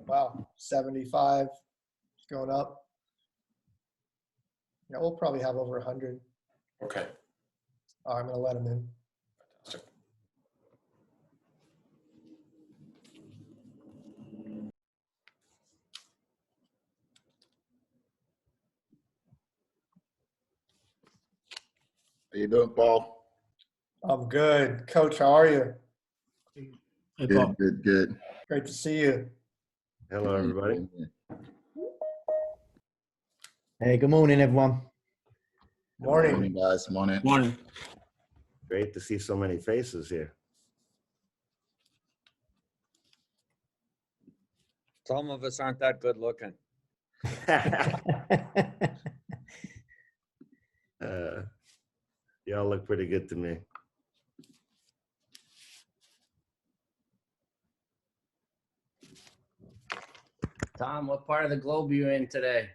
Wow, 75 going up. Yeah, we'll probably have over 100. Okay. I'm going to let him in. Fantastic. How you doing, Paul? I'm good. Coach, how are you? Hey, Paul. Good. Great to see you. Hello, everybody. Hey, good morning, everyone. Morning. Morning, guys. Morning. Morning. Great to see so many faces here. Some of us aren't that good looking. Y'all look pretty good to me. Tom, what part of the globe are you in today?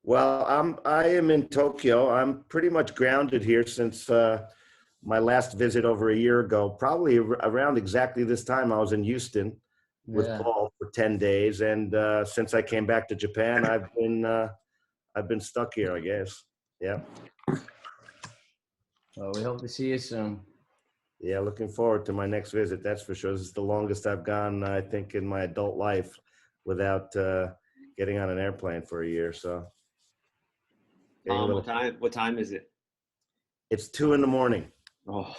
Well, I am in Tokyo. I'm pretty much grounded here since my last visit over a year ago. Probably around exactly this time, I was in Houston with Paul for 10 days, and since I came back to Japan, I've been stuck here, I guess. Yeah. Well, we hope to see you soon. Yeah, looking forward to my next visit. That's for sure. This is the longest I've gone, I think, in my adult life without getting on an airplane for a year. So. What time is it? It's 2 a.m. Oh,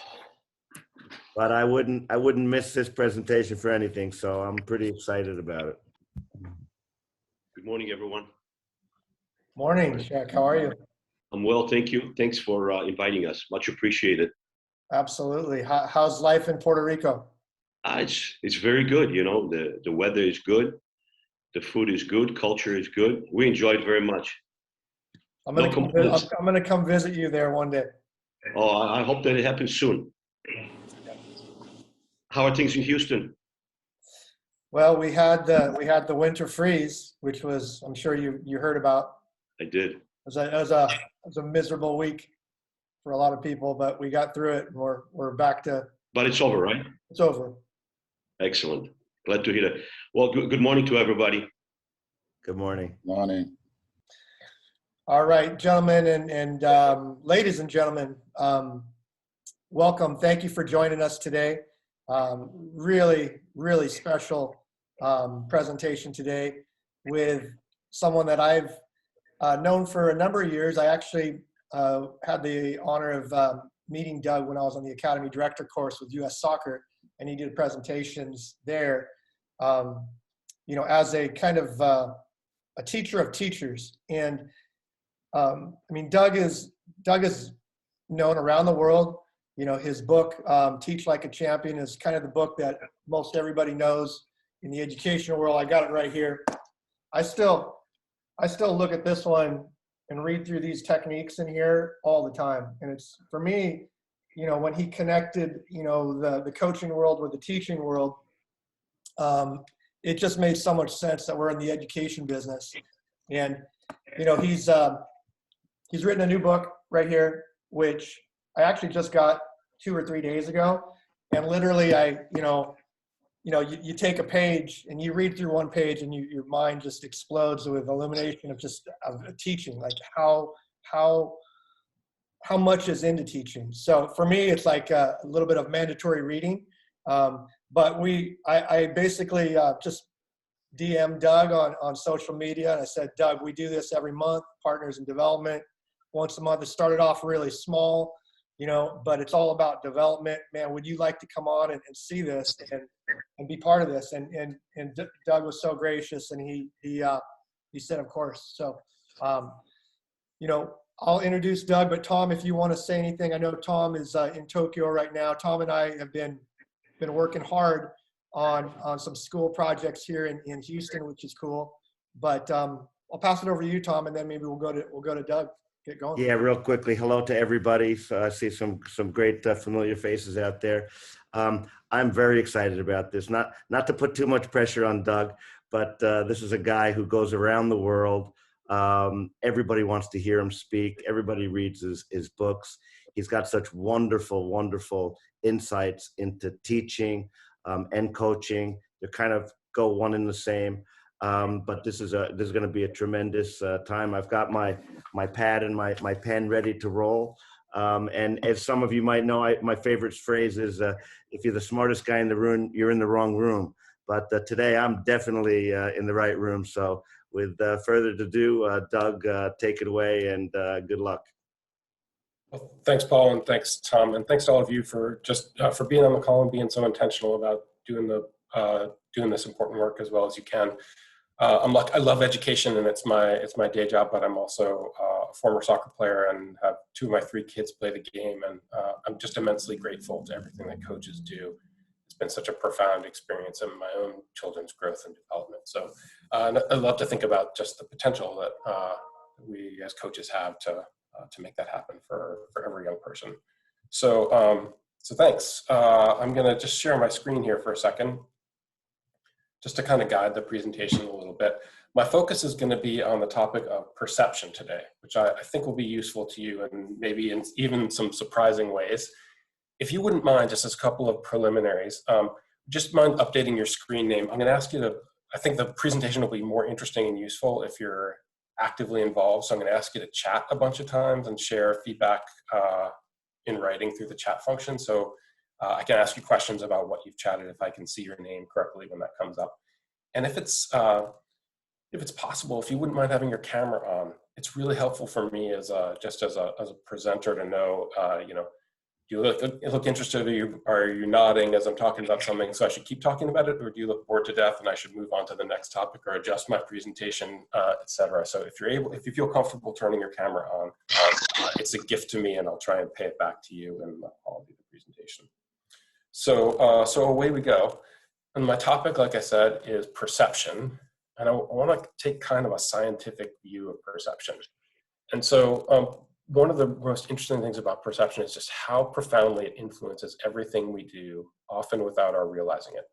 But I wouldn't miss this presentation for anything. So I'm pretty excited about it. Good morning, everyone. Morning, Shaq. How are you? I'm well, thank you. Thanks for inviting us. Much appreciated. Absolutely. How's life in Puerto Rico? It's very good. You know, the weather is good. The food is good. Culture is good. We enjoy it very much. I'm gonna come visit you there one day. Oh, I hope that it happens soon. How are things in Houston? Well, we had the winter freeze, which was, I'm sure you heard about. I did. It was a miserable week for a lot of people, but we got through it, and we're back to. But it's over, right? It's over. Excellent. Glad to hear that. Well, good morning to everybody. Good morning. Morning. All right, gentlemen and ladies and gentlemen, welcome. Thank you for joining us today. Really special presentation today with someone that I've known for a number of years. I actually had the honor of meeting Doug when I was on the Academy Director course with U.S. Soccer, and he did presentations there, as a kind of a teacher of teachers. And I mean, Doug is known around the world. You know, his book, Teach Like a Champion, is kind of the book that most everybody knows in the educational world. I got it right here. I still look at this one and read through these techniques in here all the time. And it's, for me, you know, when he connected, you know, the coaching world with the teaching world, it just made so much sense that we're in the education business. And, you know, he's written a new book right here, which I actually just got 2 or 3 days ago. And literally you take a page and you read through one page and your mind just explodes with illumination of teaching, like how much is into teaching. So for me, it's like a little bit of mandatory reading. But I basically just DM'd Doug on social media, and I said, Doug, we do this every month, Partners in Development, once a month. It started off really small, you know, but it's all about development. Man, would you like to come on and see this and be part of this? And Doug was so gracious, and he said, of course. So, you know, I'll introduce Doug, but Tom, if you want to say anything, I know Tom is in Tokyo right now. Tom and I have been working hard on some school projects here in Houston, which is cool. But I'll pass it over to you, Tom, and then maybe we'll go to Doug. Get going. Yeah, real quickly. Hello to everybody. I see some great familiar faces out there. I'm very excited about this. Not to put too much pressure on Doug, but this is a guy who goes around the world. Everybody wants to hear him speak. Everybody reads his books. He's got such wonderful insights into teaching and coaching. They kind of go one and the same. But this is going to be a tremendous time. I've got my pad and my pen ready to roll. And as some of you might know, my favorite phrase is, if you're the smartest guy in the room, you're in the wrong room. But today I'm definitely in the right room. So with further ado, Doug, take it away, and good luck. Well, thanks, Paul, and thanks, Tom, and thanks to all of you for just for being on the call and being so intentional about doing this important work as well as you can. I love education, and it's my day job, but I'm also a former soccer player and have 2 of my 3 kids play the game, and I'm just immensely grateful to everything that coaches do. It's been such a profound experience in my own children's growth and development. So I love to think about just the potential that we as coaches have to make that happen for every young person. So thanks. I'm going to just share my screen here for a second, just to kind of guide the presentation a little bit. My focus is going to be on the topic of perception today, which I think will be useful to you, and maybe in even some surprising ways. If you wouldn't mind, just as a couple of preliminaries, just mind updating your screen name. I'm going to ask you to, I think the presentation will be more interesting and useful if you're actively involved. So I'm going to ask you to chat a bunch of times and share feedback in writing through the chat function. So I can ask you questions about what you've chatted if I can see your name correctly when that comes up. And if it's possible, if you wouldn't mind having your camera on, it's really helpful for me as just as a presenter to know, do you look interested, are you nodding as I'm talking about something, so I should keep talking about it, or do you look bored to death and I should move on to the next topic or adjust my presentation, etc. So if you feel comfortable turning your camera on, it's a gift to me, and I'll try and pay it back to you, and I'll do the presentation. So away we go. And my topic, like I said, is perception, and I want to take kind of a scientific view of perception. And so one of the most interesting things about perception is just how profoundly it influences everything we do, often without our realizing it.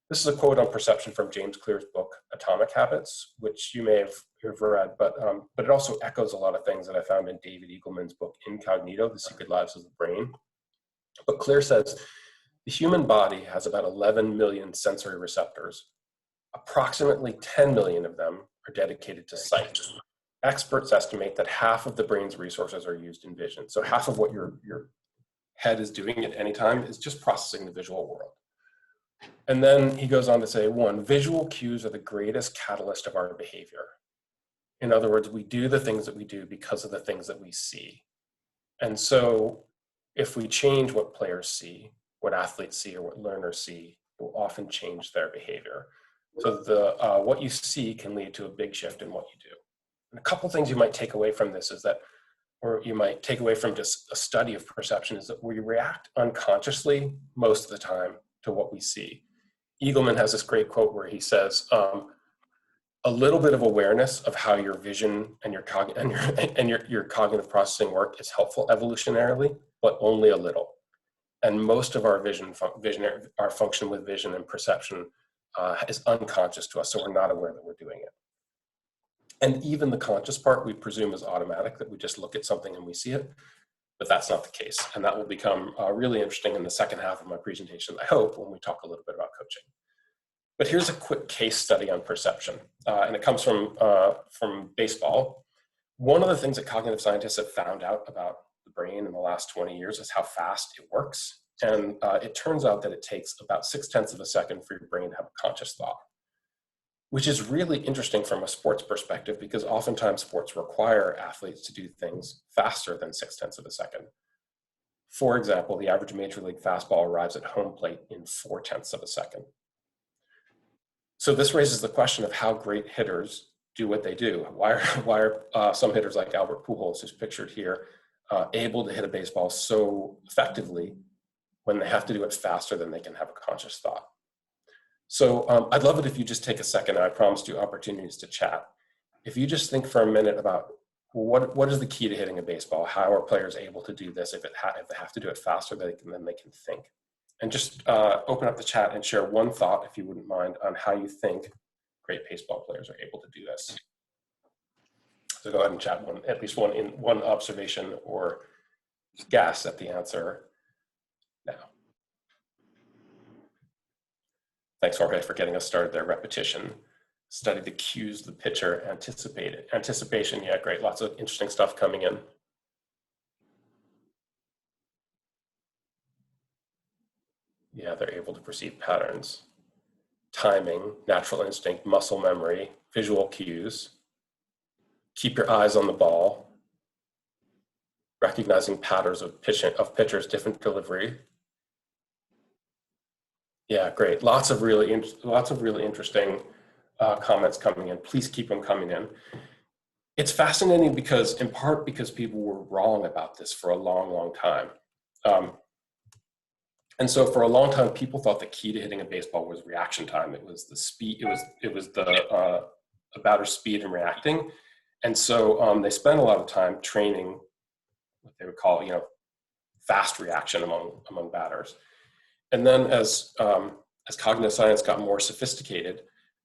This is a quote on perception from James Clear's book, Atomic Habits, which you may have read, but it also echoes a lot of things that I found in David Eagleman's book, Incognito, The Secret Lives of the Brain. But Clear says, the human body has about 11 million sensory receptors. Approximately 10 million of them are dedicated to sight. Experts estimate that half of the brain's resources are used in vision. So half of what your head is doing at any time is just processing the visual world. And then he goes on to say, 1, visual cues are the greatest catalyst of our behavior. In other words, we do the things that we do because of the things that we see. And so if we change what players see, what athletes see, or what learners see, it will often change their behavior. So what you see can lead to a big shift in what you do. And a couple things you might take away from this is that, or you might take away from just a study of perception, is that we react unconsciously most of the time to what we see. Eagleman has this great quote where he says, a little bit of awareness of how your vision and your cognitive processing work is helpful evolutionarily, but only a little. And most of our our function with vision and perception is unconscious to us, so we're not aware that we're doing it. And even the conscious part we presume is automatic, that we just look at something and we see it, but that's not the case. And that will become really interesting in the second half of my presentation, I hope, when we talk a little bit about coaching. But here's a quick case study on perception, and it comes from baseball. One of the things that cognitive scientists have found out about the brain in the last 20 years is how fast it works. And it turns out that it takes about 0.6 of a second for your brain to have a conscious thought, which is really interesting from a sports perspective, because oftentimes sports require athletes to do things faster than 0.6 of a second. For example, the average major league fastball arrives at home plate in 0.4 of a second. So this raises the question of how great hitters do what they do. Why are some hitters like Albert Pujols, who's pictured here, able to hit a baseball so effectively when they have to do it faster than they can have a conscious thought? So I'd love it if you just take a second, and I promised you opportunities to chat. If you just think for a minute about what is the key to hitting a baseball? How are players able to do this if they have to do it faster than they can think? And just open up the chat and share one thought, if you wouldn't mind, on how you think great baseball players are able to do this. So go ahead and chat at least one observation or guess at the answer now. Thanks, Jorge, for getting us started there. Repetition. Study the cues the pitcher anticipated. Anticipation, yeah, great. Lots of interesting stuff coming in. Yeah, they're able to perceive patterns. Timing, natural instinct, muscle memory, visual cues. Keep your eyes on the ball. Recognizing patterns of pitchers, different delivery. Yeah, great. Lots of really interesting comments coming in. Please keep them coming in. It's fascinating because, in part, because people were wrong about this for a long, long time. And so for a long time, people thought the key to hitting a baseball was reaction time. It was the speed, it was the batter's speed and reacting. And so they spent a lot of time training what they would call, fast reaction among batters. And then as cognitive science got more sophisticated,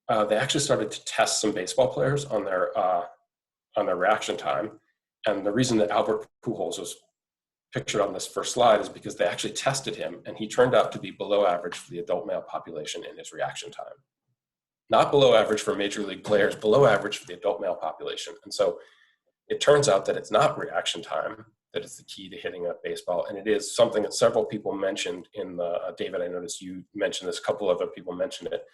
they actually started to test some baseball players on their reaction time. And the reason that Albert Pujols was pictured on this first slide is because they actually tested him, and he turned out to be below average for the adult male population in his reaction time. Not below average for major league players, below average for the adult male population. And so it turns out that it's not reaction time that is the key to hitting a baseball, and it is something that several people mentioned in the, David, I noticed you mentioned this, a couple other people mentioned it.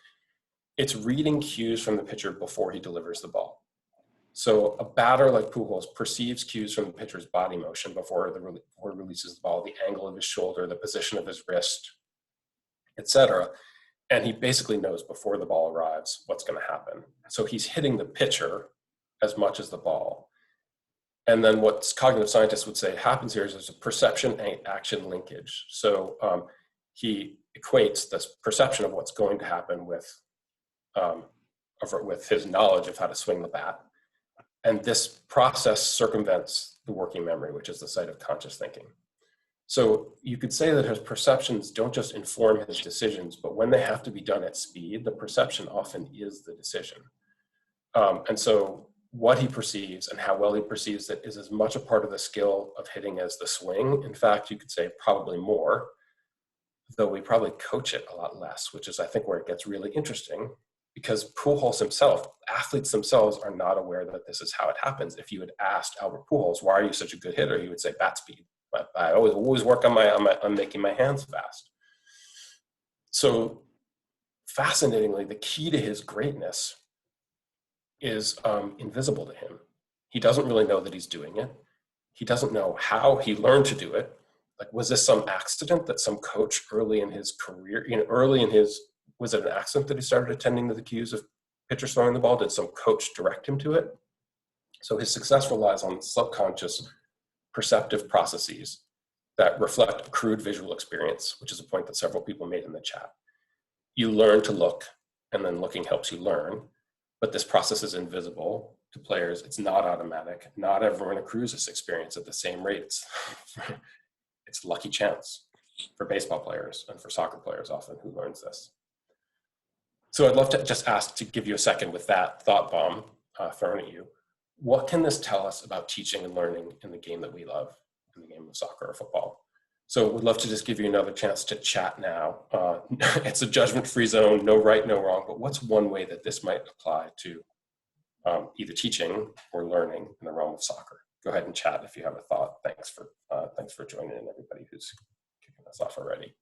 It's reading cues from the pitcher before he delivers the ball. So a batter like Pujols perceives cues from the pitcher's body motion before he releases the ball, the angle of his shoulder, the position of his wrist, etc. And he basically knows before the ball arrives what's going to happen. So he's hitting the pitcher as much as the ball. And then what cognitive scientists would say happens here is there's a perception and action linkage. So he equates this perception of what's going to happen with his knowledge of how to swing the bat. And this process circumvents the working memory, which is the site of conscious thinking. So you could say that his perceptions don't just inform his decisions, but when they have to be done at speed, the perception often is the decision. And so what he perceives and how well he perceives it is as much a part of the skill of hitting as the swing. In fact, you could say probably more, though we probably coach it a lot less, which is, I think, where it gets really interesting. Because Pujols himself, athletes themselves are not aware that this is how it happens. If you had asked Albert Pujols, why are you such a good hitter? He would say bat speed. But I always work on making my hands fast. So fascinatingly, the key to his greatness is invisible to him. He doesn't really know that he's doing it. He doesn't know how he learned to do it. Like, was this some accident that some coach early in his career, was it an accident that he started attending to the cues of pitchers throwing the ball? Did some coach direct him to it? So his success relies on subconscious perceptive processes that reflect accrued visual experience, which is a point that several people made in the chat. You learn to look, and then looking helps you learn, but this process is invisible to players. It's not automatic. Not everyone accrues this experience at the same rates. It's lucky chance for baseball players and for soccer players often who learns this. So I'd love to just ask to give you a second with that thought bomb thrown at you. What can this tell us about teaching and learning in the game that we love, in the game of soccer or football? So we'd love to just give you another chance to chat now. It's a judgment-free zone, no right, no wrong, but what's one way that this might apply to either teaching or learning in the realm of soccer? Go ahead and chat if you have a thought. Thanks for joining in, everybody who's kicking us off already.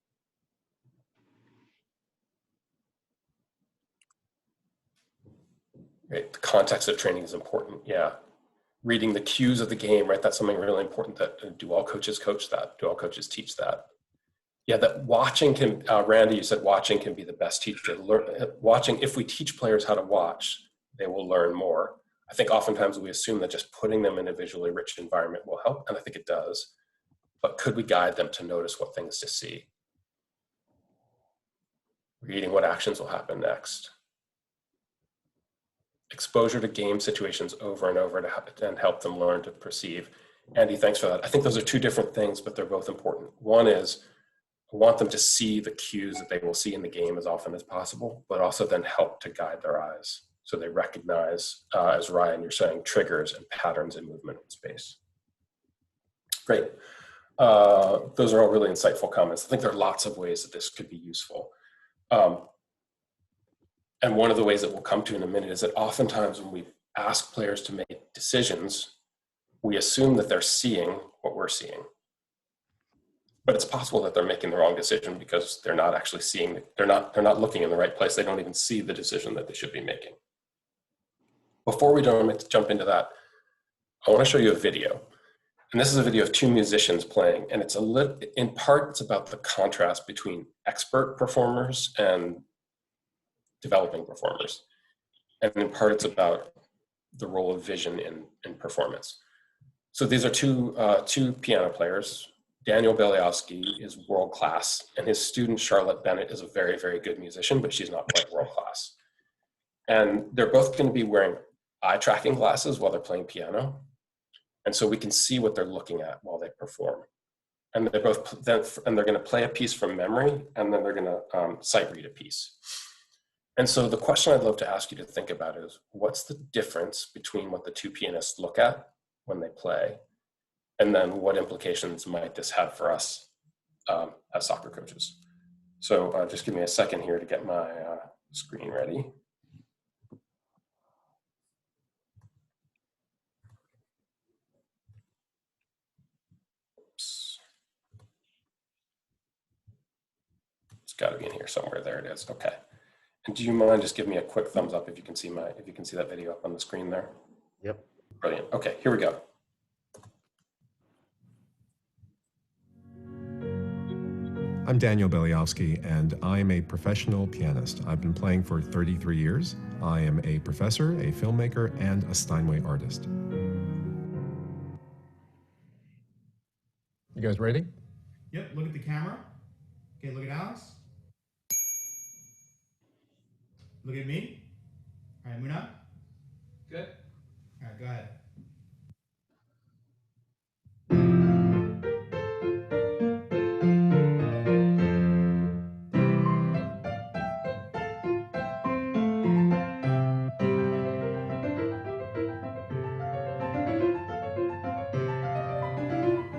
Right, the context of training is important, yeah. Reading the cues of the game, right? That's something really important. That do all coaches coach that? Do all coaches teach that? Yeah, that watching can, Randy, you said watching can be the best teacher. Watching, if we teach players how to watch, they will learn more. I think oftentimes we assume that just putting them in a visually rich environment will help, and I think it does. But could we guide them to notice what things to see? Reading what actions will happen next. Exposure to game situations over and over to help them learn to perceive. Andy, thanks for that. I think those are two different things, but they're both important. One is I want them to see the cues that they will see in the game as often as possible, but also then help to guide their eyes so they recognize, as Ryan, you're saying, triggers and patterns in movement in space. Great. Those are all really insightful comments. I think there are lots of ways that this could be useful. And one of the ways that we'll come to in a minute is that oftentimes when we ask players to make decisions, we assume that they're seeing what we're seeing. But it's possible that they're making the wrong decision because they're not actually seeing, they're not looking in the right place. They don't even see the decision that they should be making. Before we jump into that, I want to show you a video. And this is a video of two musicians playing, and it's in part, it's about the contrast between expert performers and developing performers. And in part, it's about the role of vision in performance. So these are two piano players. Daniel Beliawski is world-class, and his student, Charlotte Bennett, is a very, very good musician, but she's not quite world-class. And they're both going to be wearing eye-tracking glasses while they're playing piano. And so we can see what they're looking at while they perform. And they're going to play a piece from memory, and then they're going to sight read a piece. And so the question I'd love to ask you to think about is, what's the difference between what the two pianists look at when they play, and then what implications might this have for us as soccer coaches? So just give me a second here to get my screen ready. Oops. It's got to be in here somewhere. There it is. Okay. And do you mind just giving me a quick thumbs up if you can see that video up on the screen there? Yep. Brilliant. Okay, here we go. I'm Daniel Beliawski, and I'm a professional pianist. I've been playing for 33 years. I am a professor, a filmmaker, and a Steinway artist. You guys ready? Yep, look at the camera. Okay, look at Alex. Look at me. All right, Muna. Good. All right, go ahead.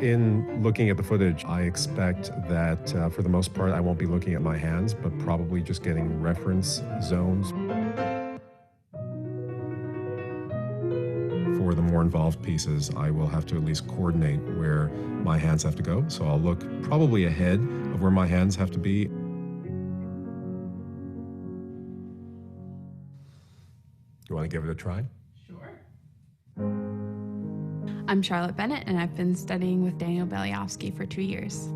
In looking at the footage, I expect that for the most part, I won't be looking at my hands, but probably just getting reference zones. For the more involved pieces, I will have to at least coordinate where my hands have to go. So I'll look probably ahead of where my hands have to be. You want to give it a try? I'm Charlotte Bennett, and I've been studying with Daniel Beliawski for 2 years.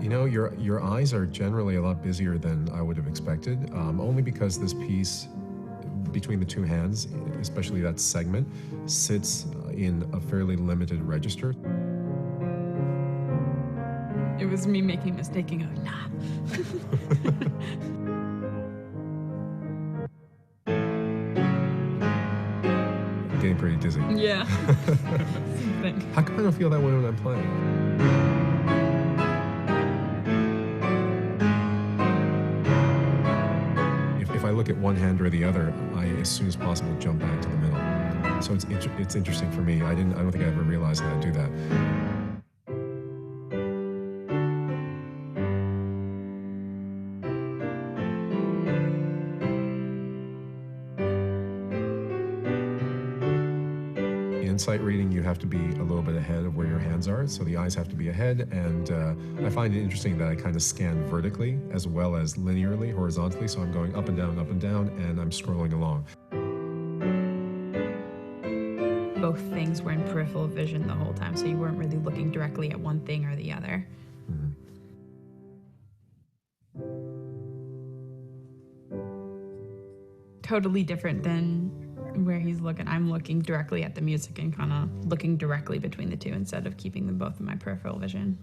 You know, your eyes are generally a lot busier than I would have expected, only because this piece between the two hands, especially that segment, sits in a fairly limited register. It was me making a mistake and going, nah. Getting pretty dizzy. Yeah. Same thing. How come I don't feel that way when I'm playing? If I look at one hand or the other, I, as soon as possible, jump back to the middle. So it's interesting for me. I don't think I ever realized that I'd do that. In sight reading, you have to be a little bit ahead of where your hands are, so the eyes have to be ahead, and I find it interesting that I kind of scan vertically as well as linearly, horizontally, so I'm going up and down, and I'm scrolling along. Both things were in peripheral vision the whole time, so you weren't really looking directly at one thing or the other. Totally different than where he's looking. I'm looking directly at the music and kind of looking directly between the two instead of keeping them both in my peripheral vision.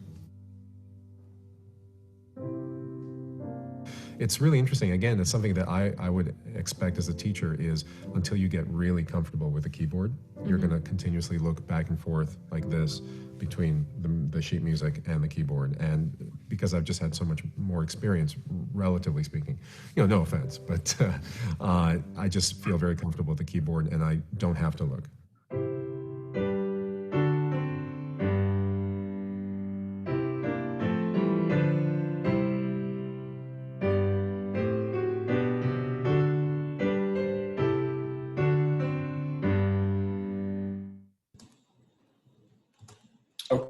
It's really interesting. Again, it's something that I would expect as a teacher is until you get really comfortable with the keyboard, you're going to continuously look back and forth like this between the sheet music and the keyboard. And because I've just had so much more experience, relatively speaking, you know, no offense, but I just feel very comfortable with the keyboard and I don't have to look.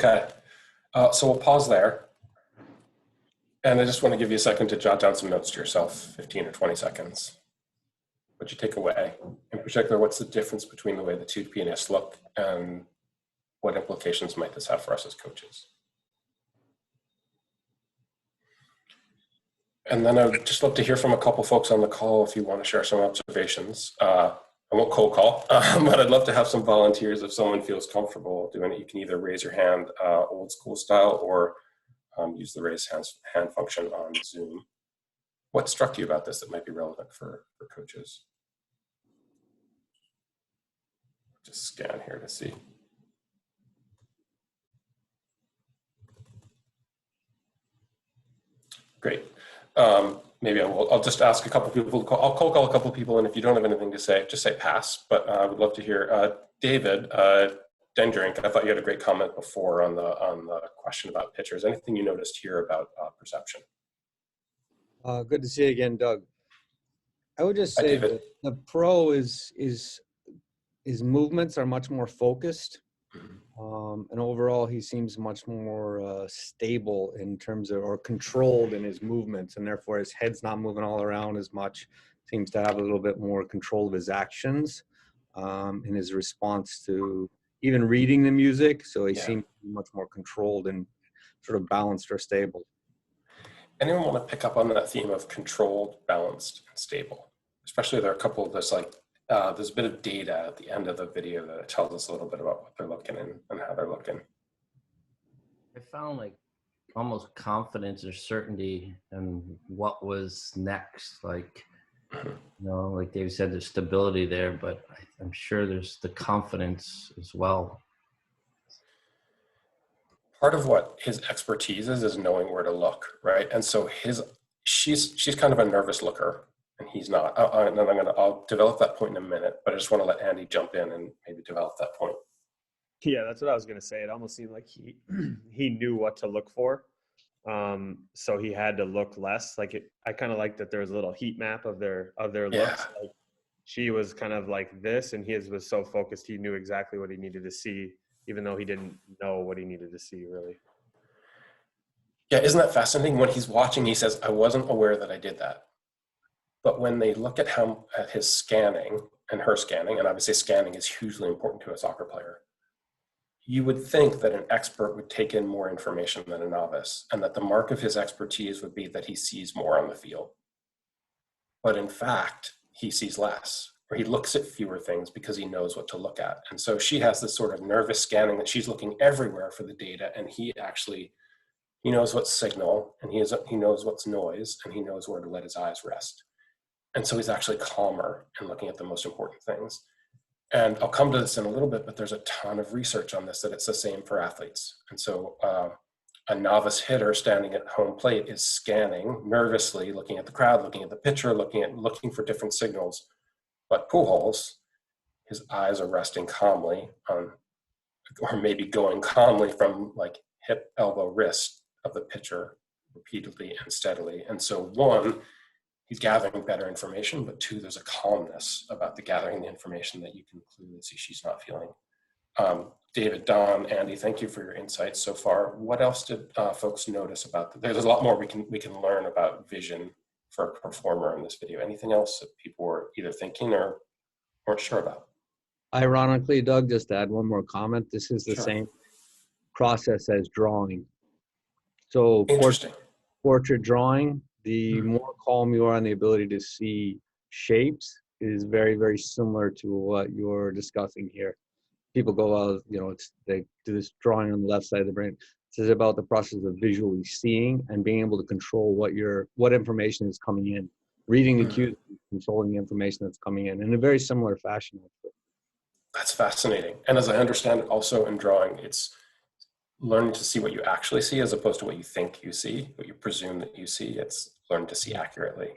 Okay, so we'll pause there. And I just want to give you a second to jot down some notes to yourself, 15 or 20 seconds. What you take away? In particular, what's the difference between the way the two pianists look and what implications might this have for us as coaches? And then I would just love to hear from a couple folks on the call if you want to share some observations. I won't cold call, but I'd love to have some volunteers if someone feels comfortable doing it. You can either raise your hand old school style or use the raise hand function on Zoom. What struck you about this that might be relevant for coaches? Just scan here to see. Great. Maybe I'll just ask a couple people. I'll cold call a couple people, and if you don't have anything to say, just say pass. But I would love to hear David Dendrink. I thought you had a great comment before on the question about pictures. Anything you noticed here about perception? Good to see you again, Doug. I would just say that the pro is his movements are much more focused. And overall, he seems much more stable in terms of, or controlled in his movements, and therefore his head's not moving all around as much. Seems to have a little bit more control of his actions in his response to even reading the music. So he seems much more controlled and sort of balanced or stable. Anyone want to pick up on that theme of controlled, balanced, and stable? Especially there are a couple of this there's a bit of data at the end of the video that tells us a little bit about what they're looking and how they're looking. I found like almost confidence or certainty in what was next. Like, you know, like Dave said, there's stability there, but I'm sure there's the confidence as well. Part of what his expertise is knowing where to look, right? And so she's kind of a nervous looker. And he's not. I'll develop that point in a minute, but I just want to let Andy jump in and maybe develop that point. Yeah, that's what I was going to say. It almost seemed like he knew what to look for, so he had to look less. Like I kind of like that there was a little heat map of their looks. Like she was kind of like this, and his was so focused he knew exactly what he needed to see, even though he didn't know what he needed to see really. Yeah, isn't that fascinating? When he's watching, he says, "I wasn't aware that I did that." But when they look at his scanning and her scanning, and obviously scanning is hugely important to a soccer player, you would think that an expert would take in more information than a novice, and that the mark of his expertise would be that he sees more on the field. But in fact, he sees less, or he looks at fewer things because he knows what to look at. And so she has this sort of nervous scanning that she's looking everywhere for the data, and he knows what's signal, and he knows what's noise, and he knows where to let his eyes rest. And so he's actually calmer and looking at the most important things. And I'll come to this in a little bit, but there's a ton of research on this, that it's the same for athletes. And so a novice hitter standing at home plate is scanning nervously, looking at the crowd, looking at the pitcher, looking for different signals. But Pujols, his eyes are resting calmly on, or maybe going calmly from like hip, elbow, wrist of the pitcher repeatedly and steadily. And so one, he's gathering better information, but two, there's a calmness about the gathering the information that you can clearly see she's not feeling. David, Don, Andy, thank you for your insights so far. What else did folks notice about there's a lot more we can learn about vision for a performer in this video. Anything else that people were either thinking or weren't sure about? Ironically, Doug, just to add one more comment, this is the same process as drawing. So portrait drawing, the more calm you are on the ability to see shapes is very, very similar to what you're discussing here. People go, well, you know, they do this drawing on the left side of the brain. This is about the process of visually seeing and being able to control what information is coming in, reading the cues, controlling the information that's coming in a very similar fashion. That's fascinating. And as I understand it, also in drawing, it's learning to see what you actually see as opposed to what you think you see, what you presume that you see. It's learn to see accurately.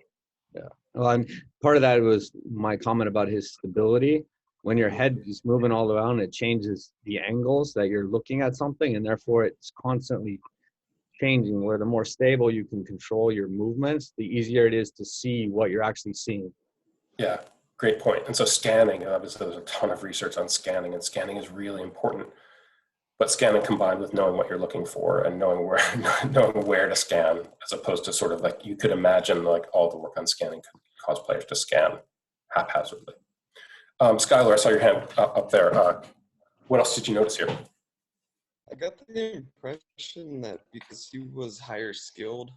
Yeah. Well, and part of that was my comment about his stability. When your head is moving all around, it changes the angles that you're looking at something, and therefore it's constantly changing. Where the more stable you can control your movements, the easier it is to see what you're actually seeing. Yeah, great point. And so scanning, obviously there's a ton of research on scanning, and scanning is really important. But scanning combined with knowing what you're looking for and knowing where to scan, as opposed to sort of like, you could imagine like all the work on scanning could cause players to scan haphazardly. Skylar, I saw your hand up there. What else did you notice here? I got the impression that because he was higher skilled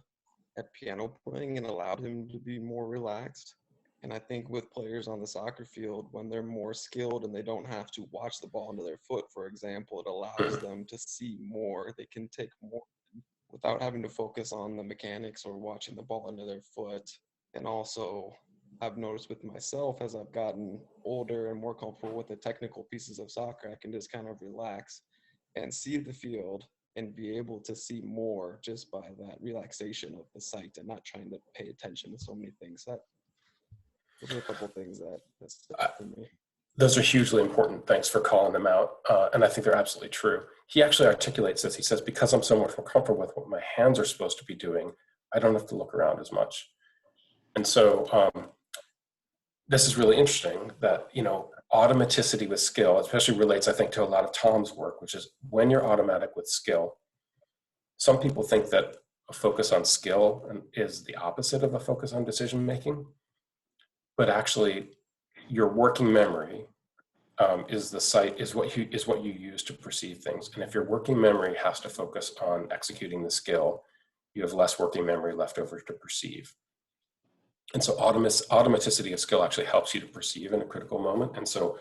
at piano playing, and allowed him to be more relaxed. And I think with players on the soccer field, when they're more skilled and they don't have to watch the ball into their foot, for example, it allows them to see more. They can take more without having to focus on the mechanics or watching the ball into their foot. And also, I've noticed with myself, as I've gotten older and more comfortable with the technical pieces of soccer, I can just kind of relax and see the field and be able to see more just by that relaxation of the sight and not trying to pay attention to so many things. Those are a couple of things that stuck for me. Those are hugely important. Thanks for calling them out. And I think they're absolutely true. He actually articulates this. He says, because I'm so much more comfortable with what my hands are supposed to be doing, I don't have to look around as much. And so this is really interesting that, you know, automaticity with skill, especially relates, I think, to a lot of Tom's work, which is when you're automatic with skill. Some people think that a focus on skill is the opposite of a focus on decision-making. But actually, your working memory is what you use to perceive things. And if your working memory has to focus on executing the skill, you have less working memory left over to perceive. And so automaticity of skill actually helps you to perceive in a critical moment. And so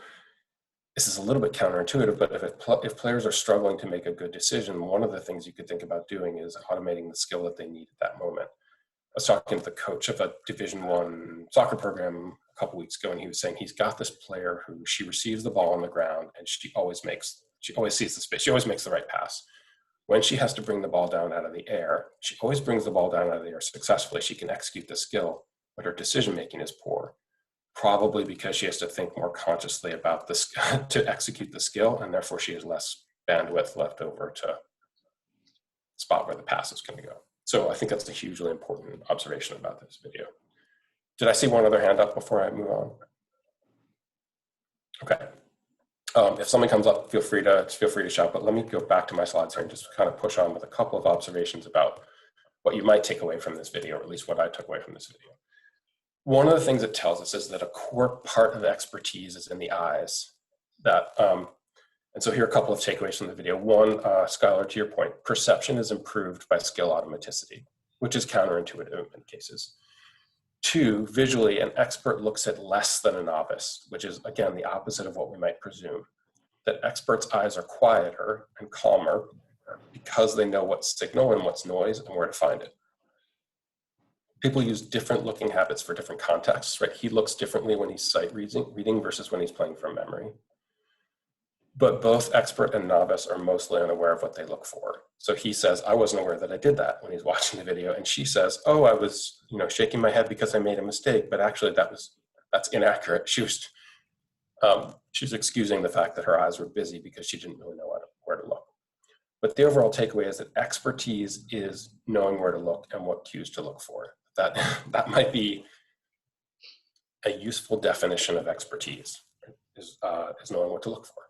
this is a little bit counterintuitive, but if players are struggling to make a good decision, one of the things you could think about doing is automating the skill that they need at that moment. I was talking to the coach of a Division I soccer program a couple weeks ago, and he was saying he's got this player who she receives the ball on the ground, and she always sees the space. She always makes the right pass. When she has to bring the ball down out of the air, she always brings the ball down out of the air successfully. She can execute the skill, but her decision-making is poor, probably because she has to think more consciously about this to execute the skill, and therefore she has less bandwidth left over to spot where the pass is going to go. So I think that's a hugely important observation about this video. Did I see one other hand up before I move on? Okay. If something comes up, feel free to shout, but let me go back to my slides here and just kind of push on with a couple of observations about what you might take away from this video, or at least what I took away from this video. One of the things it tells us is that a core part of expertise is in the eyes. And so here are a couple of takeaways from the video. One, Skylar, to your point, perception is improved by skill automaticity, which is counterintuitive in many cases. Two, visually, an expert looks at less than a novice, which is, again, the opposite of what we might presume. That experts' eyes are quieter and calmer because they know what's signal and what's noise and where to find it. People use different looking habits for different contexts, right? He looks differently when he's sight reading versus when he's playing from memory. But both expert and novice are mostly unaware of what they look for. So he says, I wasn't aware that I did that when he's watching the video. And she says, oh, I was, shaking my head because I made a mistake, but actually that's inaccurate. She was excusing the fact that her eyes were busy because she didn't really know where to look. But the overall takeaway is that expertise is knowing where to look and what cues to look for. That might be a useful definition of expertise, is knowing what to look for.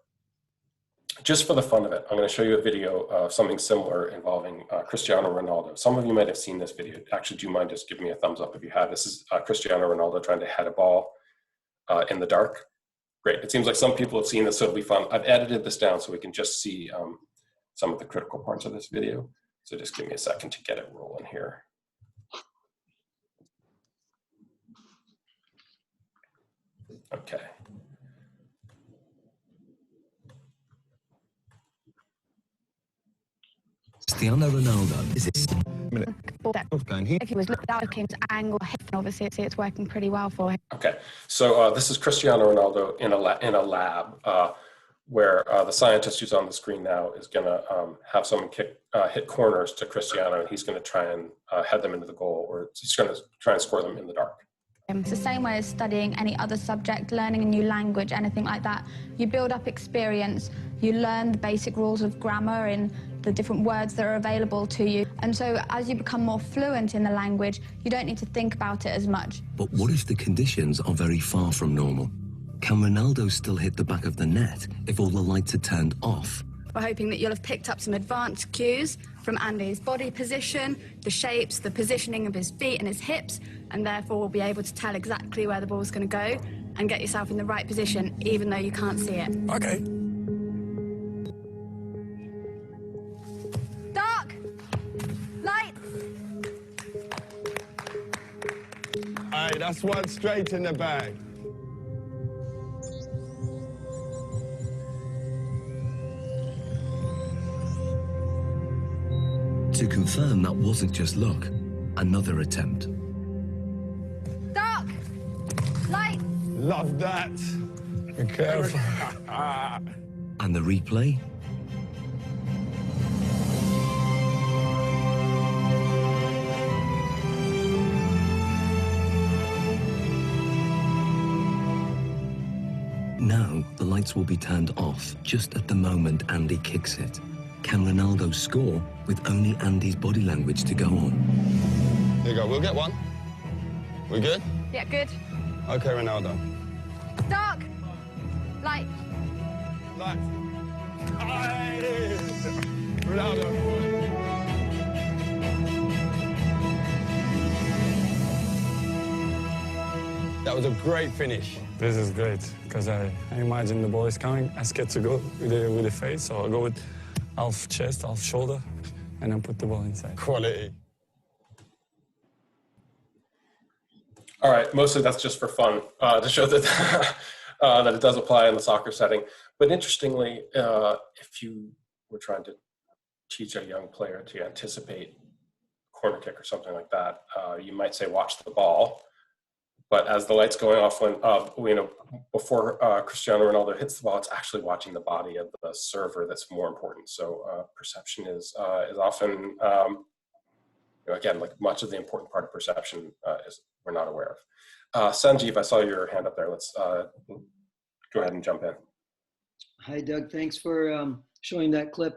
Just for the fun of it, I'm going to show you a video of something similar involving Cristiano Ronaldo. Some of you might have seen this video. Actually, do you mind just giving me a thumbs up if you have? This is Cristiano Ronaldo trying to head a ball in the dark. Great. It seems like some people have seen this, so it'll be fun. I've edited this down so we can just see some of the critical parts of this video. So just give me a second to get it rolling here. Okay. Cristiano Ronaldo is it? If he was looking to angle, obviously it's working pretty well for him. Okay, so this is Cristiano Ronaldo in a lab where the scientist who's on the screen now is going to have someone hit corners to Cristiano, and he's going to try and head them into the goal, or he's going to try and score them in the dark. It's the same way as studying any other subject, learning a new language, anything like that. You build up experience, you learn the basic rules of grammar in the different words that are available to you. And so as you become more fluent in the language, you don't need to think about it as much. But what if the conditions are very far from normal? Can Ronaldo still hit the back of the net if all the lights are turned off? we're hoping that you'll have picked up some advanced cues from Andy's body position, the shapes, the positioning of his feet and his hips, and therefore will be able to tell exactly where the ball's going to go and get yourself in the right position, even though you can't see it. Okay. Dark! Light! All right, that's one straight in the bag. To confirm that wasn't just luck, another attempt. Dark! Light! Love that. Be careful. And the replay? Now, the lights will be turned off just at the moment Andy kicks it. Can Ronaldo score with only Andy's body language to go on? There you go, we'll get one. We good? Yeah, good. Okay, Ronaldo. Dark! Light! Light. Aye. Ronaldo. That was a great finish. This is great, because I imagine the ball is coming. I scared to go with the face, so I go with half chest, half shoulder, and then put the ball inside. Quality. All right, mostly that's just for fun, to show that that it does apply in the soccer setting. But interestingly, if you were trying to teach a young player to anticipate corner kick or something like that, you might say watch the ball. But as the light's going off, when before Cristiano Ronaldo hits the ball, it's actually watching the body of the server that's more important. So perception is often, again, like much of the important part of perception is we're not aware of. Sanjeev, I saw your hand up there. Let's go ahead and jump in. Hi, Doug. Thanks for showing that clip.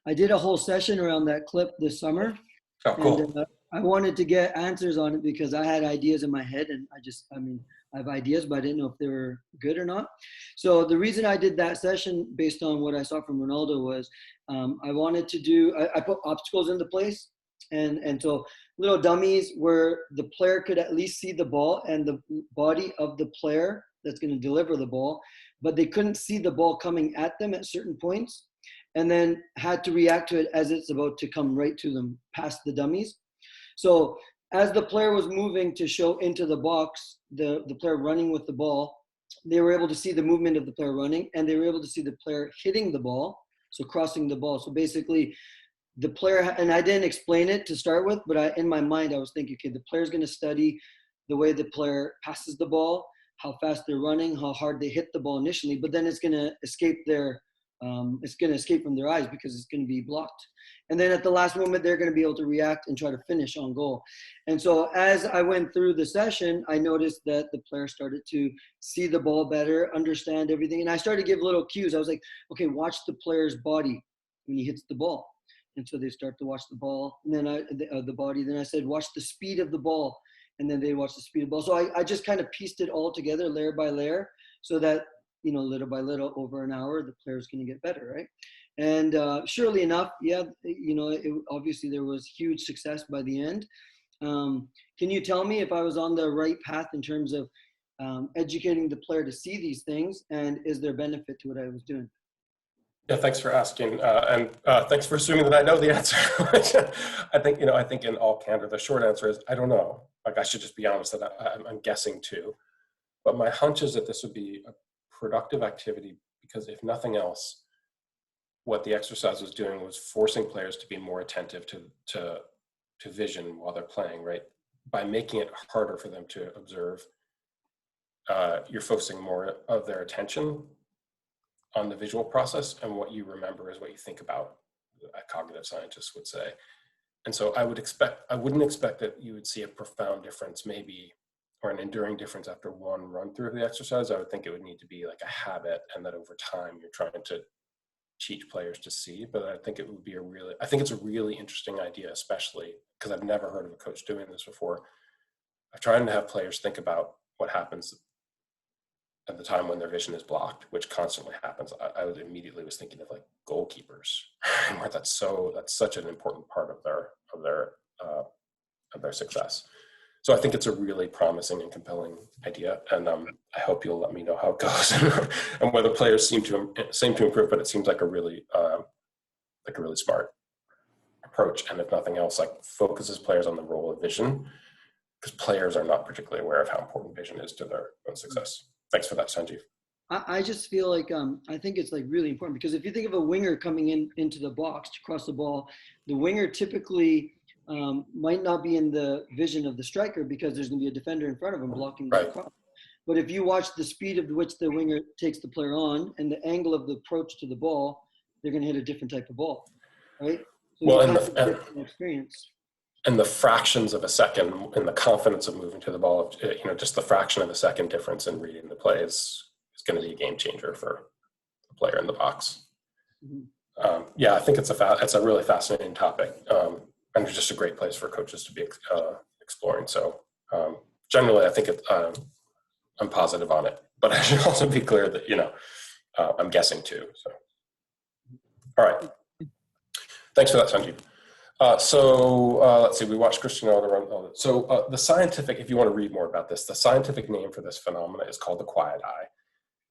I did a whole session around that clip this summer. Oh, cool. And, I wanted to get answers on it because I had ideas in my head, and I have ideas, but I didn't know if they were good or not. So the reason I did that session based on what I saw from Ronaldo was I wanted to do, I put obstacles into place. And so little dummies where the player could at least see the ball and the body of the player that's going to deliver the ball, but they couldn't see the ball coming at them at certain points, and then had to react to it as it's about to come right to them past the dummies. So as the player was moving to show into the box, the player running with the ball, they were able to see the movement of the player running, and they were able to see the player hitting the ball, so crossing the ball. So basically the player, and I didn't explain it to start with, but in my mind I was thinking, okay, the player's going to study the way the player passes the ball, how fast they're running, how hard they hit the ball initially, but then it's going to escape from their eyes because it's going to be blocked. And then at the last moment, they're going to be able to react and try to finish on goal. And so as I went through the session, I noticed that the player started to see the ball better, understand everything. And I started to give little cues. I was like, okay, watch the player's body when he hits the ball. And so they start to watch the ball, and then the body. Then I said, watch the speed of the ball. And then they watch the speed of the ball. So I just kind of pieced it all together layer by layer so that, little by little, over an hour, the player's going to get better, right? And surely enough, obviously there was huge success by the end. Can you tell me if I was on the right path in terms of educating the player to see these things, and is there benefit to what I was doing? Yeah, thanks for asking, and thanks for assuming that I know the answer. I think in all candor, the short answer is I don't know. Like, I should just be honest that I'm guessing too. But my hunch is that this would be a productive activity because, if nothing else, what the exercise was doing was forcing players to be more attentive to vision while they're playing, right? By making it harder for them to observe, you're focusing more of their attention on the visual process, and what you remember is what you think about, a cognitive scientist would say. And so I wouldn't expect that you would see a profound difference, maybe, or an enduring difference after one run through of the exercise. I would think it would need to be like a habit, and that over time you're trying to teach players to see. But I think it's a really interesting idea, especially because I've never heard of a coach doing this before. I'm trying to have players think about what happens at the time when their vision is blocked, which constantly happens. I immediately was thinking of like goalkeepers, where that's such an important part of their success. So I think it's a really promising and compelling idea, and I hope you'll let me know how it goes and whether players seem to improve. But it seems like a really smart approach, and if nothing else, like focuses players on the role of vision, because players are not particularly aware of how important vision is to their own success. Thanks for that, Sanjeev. I just feel like I think it's like really important, because if you think of a winger coming into the box to cross the ball, the winger typically might not be in the vision of the striker because there's going to be a defender in front of him blocking the cross. But if you watch the speed of which the winger takes the player on and the angle of the approach to the ball, they're going to hit a different type of ball, right? So well, and experience. And the fractions of a second and the confidence of moving to the ball, just the fraction of a second difference in reading the play is going to be a game changer for the player in the box. Mm-hmm. I think it's a really fascinating topic, and it's just a great place for coaches to be exploring. So generally, I think I'm positive on it, but I should also be clear that I'm guessing too. So, all right, thanks for that, Sanjeev. Let's see, we watched Cristiano Ronaldo. So the scientific, if you want to read more about this, the scientific name for this phenomena is called the quiet eye.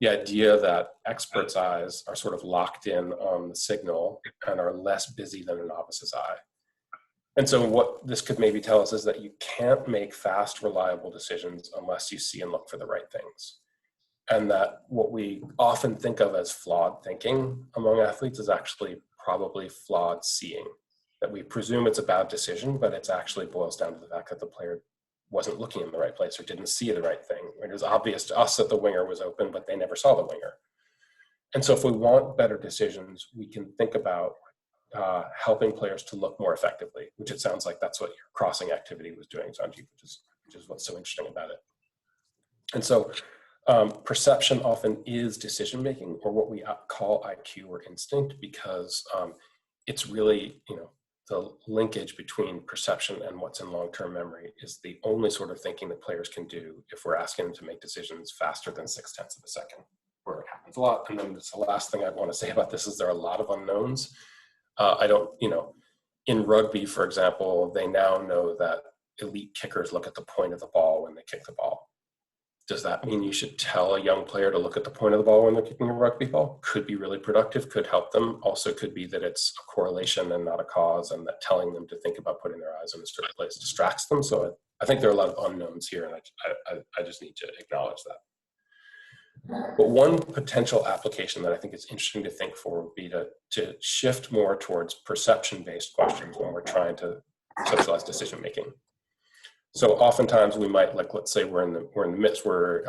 The idea that experts' eyes are sort of locked in on the signal and are less busy than a novice's eye. And so what this could maybe tell us is that you can't make fast, reliable decisions unless you see and look for the right things. And that what we often think of as flawed thinking among athletes is actually probably flawed seeing. That we presume it's a bad decision, but it actually boils down to the fact that the player wasn't looking in the right place or didn't see the right thing. It was obvious to us that the winger was open, but they never saw the winger. And so if we want better decisions, we can think about helping players to look more effectively, which it sounds like that's what your crossing activity was doing, Sanjeev, which is what's so interesting about it. And so perception often is decision-making, or what we call IQ or instinct, because it's really, the linkage between perception and what's in long-term memory is the only sort of thinking that players can do if we're asking them to make decisions faster than 0.6 of a second, where it happens a lot. And then the last thing I want to say about this is there are a lot of unknowns. In rugby, for example, they now know that elite kickers look at the point of the ball when they kick the ball. Does that mean you should tell a young player to look at the point of the ball when they're kicking a rugby ball? Could be really productive, could help them. Also could be that it's a correlation and not a cause, and that telling them to think about putting their eyes in a certain place distracts them. So I think there are a lot of unknowns here, and I just need to acknowledge that. But one potential application that I think is interesting to think for would be to shift more towards perception-based questions when we're trying to socialize decision-making. So oftentimes we might, let's say we're in the midst where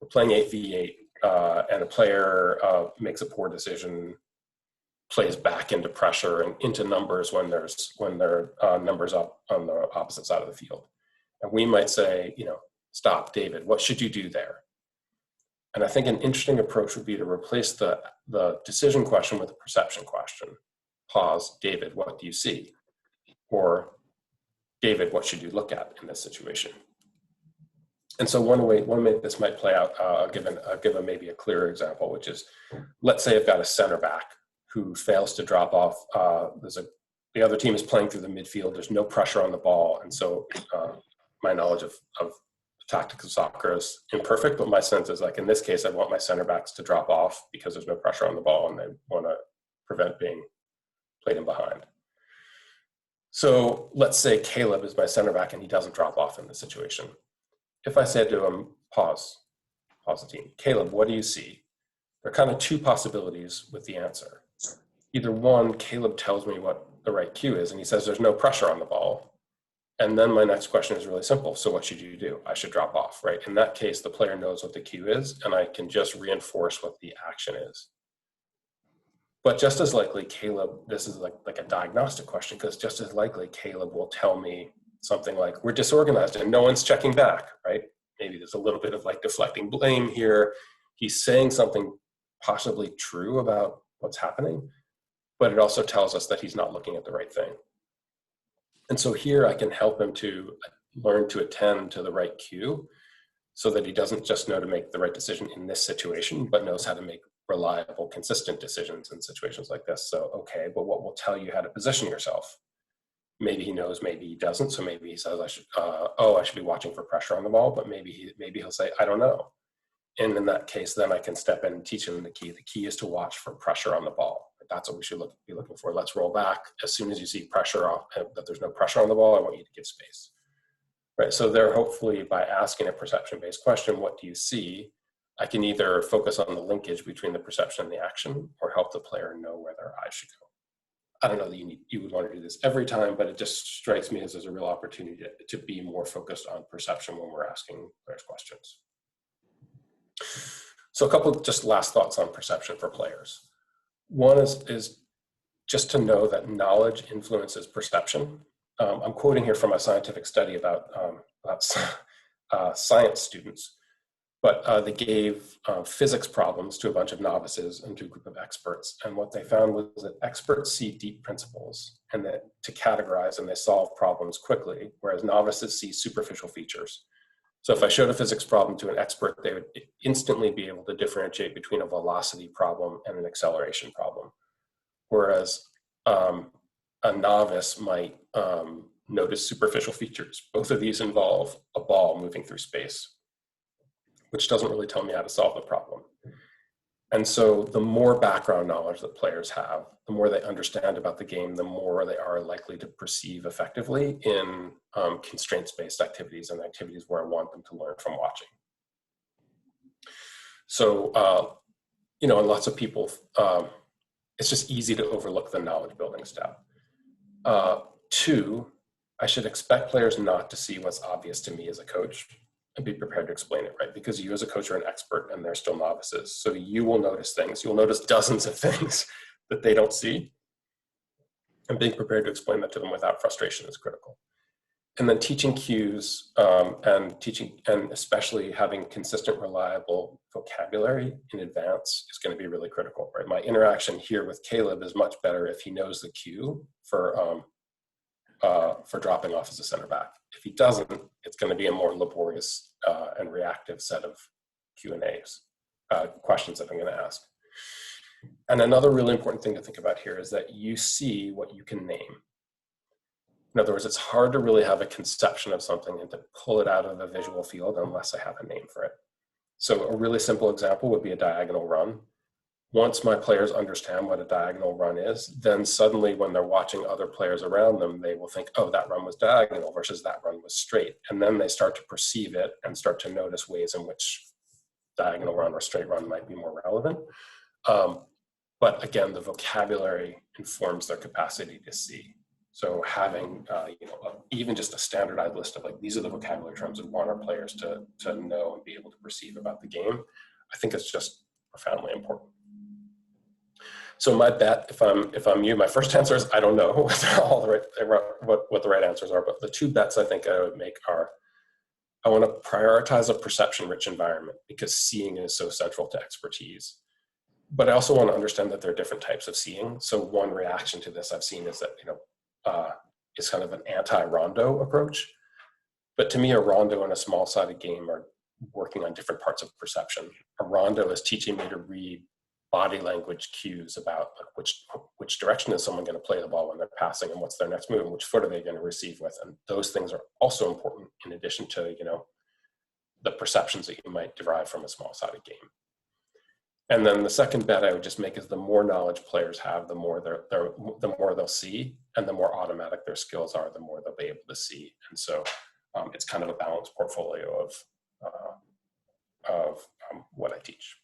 we're playing 8v8 and a player makes a poor decision, plays back into pressure and into numbers when there are numbers up on the opposite side of the field. And we might say, stop, David, what should you do there? And I think an interesting approach would be to replace the decision question with a perception question. Pause, David, what do you see? Or, David, what should you look at in this situation? And so one way this might play out, I'll give maybe a clearer example, which is, let's say I've got a center back who fails to drop off. The other team is playing through the midfield. There's no pressure on the ball. And so my knowledge of tactical soccer is imperfect, but my sense is, like in this case, I want my center backs to drop off because there's no pressure on the ball and they want to prevent being played in behind. So let's say Caleb is my center back and he doesn't drop off in this situation. If I said to him, pause the team, Caleb, what do you see? There are kind of two possibilities with the answer. Either one, Caleb tells me what the right cue is and he says there's no pressure on the ball. And then my next question is really simple. So what should you do? I should drop off, right? In that case, the player knows what the cue is and I can just reinforce what the action is. But just as likely, Caleb, this is like a diagnostic question, because just as likely, Caleb will tell me something like, we're disorganized and no one's checking back, right? Maybe there's a little bit of like deflecting blame here. He's saying something possibly true about what's happening, but it also tells us that he's not looking at the right thing. And so here I can help him to learn to attend to the right cue so that he doesn't just know to make the right decision in this situation, but knows how to make reliable, consistent decisions in situations like this. So, okay, but what will tell you how to position yourself? Maybe he knows, maybe he doesn't. So maybe he says, I should be watching for pressure on the ball, but maybe he'll say, I don't know. And in that case, then I can step in and teach him the key. The key is to watch for pressure on the ball. That's what we should be looking for. Let's roll back. As soon as you see pressure off, that there's no pressure on the ball, I want you to give space. Right. So there, hopefully, by asking a perception-based question, what do you see? I can either focus on the linkage between the perception and the action, or help the player know where their eyes should go. I don't know that you would want to do this every time, but it just strikes me as there's a real opportunity to be more focused on perception when we're asking players questions. So a couple of just last thoughts on perception for players. One is just to know that knowledge influences perception. I'm quoting here from a scientific study about science students, but they gave physics problems to a bunch of novices and to a group of experts. And what they found was that experts see deep principles and that to categorize, and they solve problems quickly, whereas novices see superficial features. So if I showed a physics problem to an expert, they would instantly be able to differentiate between a velocity problem and an acceleration problem. Whereas a novice might notice superficial features. Both of these involve a ball moving through space, which doesn't really tell me how to solve the problem. And so the more background knowledge that players have, the more they understand about the game, the more they are likely to perceive effectively in constraints-based activities and activities where I want them to learn from watching. So, and lots of people, it's just easy to overlook the knowledge building step. 2, I should expect players not to see what's obvious to me as a coach and be prepared to explain it, right? Because you as a coach are an expert and they're still novices. So you will notice things. You'll notice dozens of things that they don't see. And being prepared to explain that to them without frustration is critical. And then teaching cues and especially having consistent, reliable vocabulary in advance is going to be really critical, right? My interaction here with Caleb is much better if he knows the cue for dropping off as a center back. If he doesn't, it's going to be a more laborious and reactive set of Q&As, questions that I'm going to ask. And another really important thing to think about here is that you see what you can name. In other words, it's hard to really have a conception of something and to pull it out of a visual field unless I have a name for it. So a really simple example would be a diagonal run. Once my players understand what a diagonal run is, then suddenly when they're watching other players around them, they will think, oh, that run was diagonal versus that run was straight. And then they start to perceive it and start to notice ways in which diagonal run or straight run might be more relevant. But again, the vocabulary informs their capacity to see. So having even just a standardized list of like, these are the vocabulary terms we want our players to know and be able to perceive about the game, I think it's just profoundly important. So my bet, if I'm you, my first answer is I don't know what the right answers are, but the 2 bets I think I would make are, I want to prioritize a perception-rich environment because seeing is so central to expertise. But I also want to understand that there are different types of seeing. So one reaction to this I've seen is that is kind of an anti-rondo approach. But to me, a rondo and a small-sided game are working on different parts of perception. A rondo is teaching me to read body language cues about which direction is someone going to play the ball when they're passing and what's their next move and which foot are they going to receive with. And those things are also important in addition to, the perceptions that you might derive from a small-sided game. And then the second bet I would just make is the more knowledge players have, the more they'll see, and the more automatic their skills are, the more they'll be able to see. And so it's kind of a balanced portfolio of what I teach.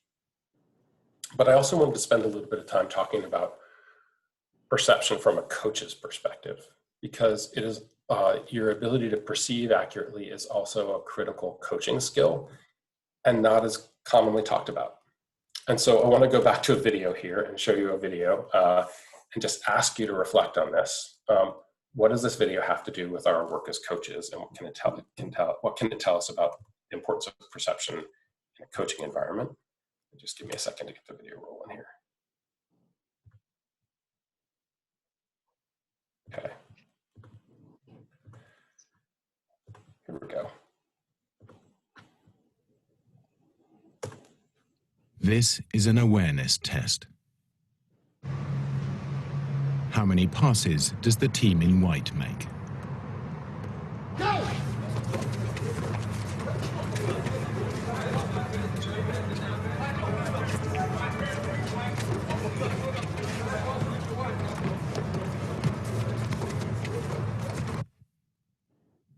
But I also wanted to spend a little bit of time talking about perception from a coach's perspective, because it is your ability to perceive accurately is also a critical coaching skill and not as commonly talked about. And so I want to go back to a video here and show you a video and just ask you to reflect on this. What does this video have to do with our work as coaches, and what can it tell us about the importance of perception in a coaching environment? Just give me a second to get the video rolling here. Okay. Here we go. This is an awareness test. How many passes does the team in white make? Go!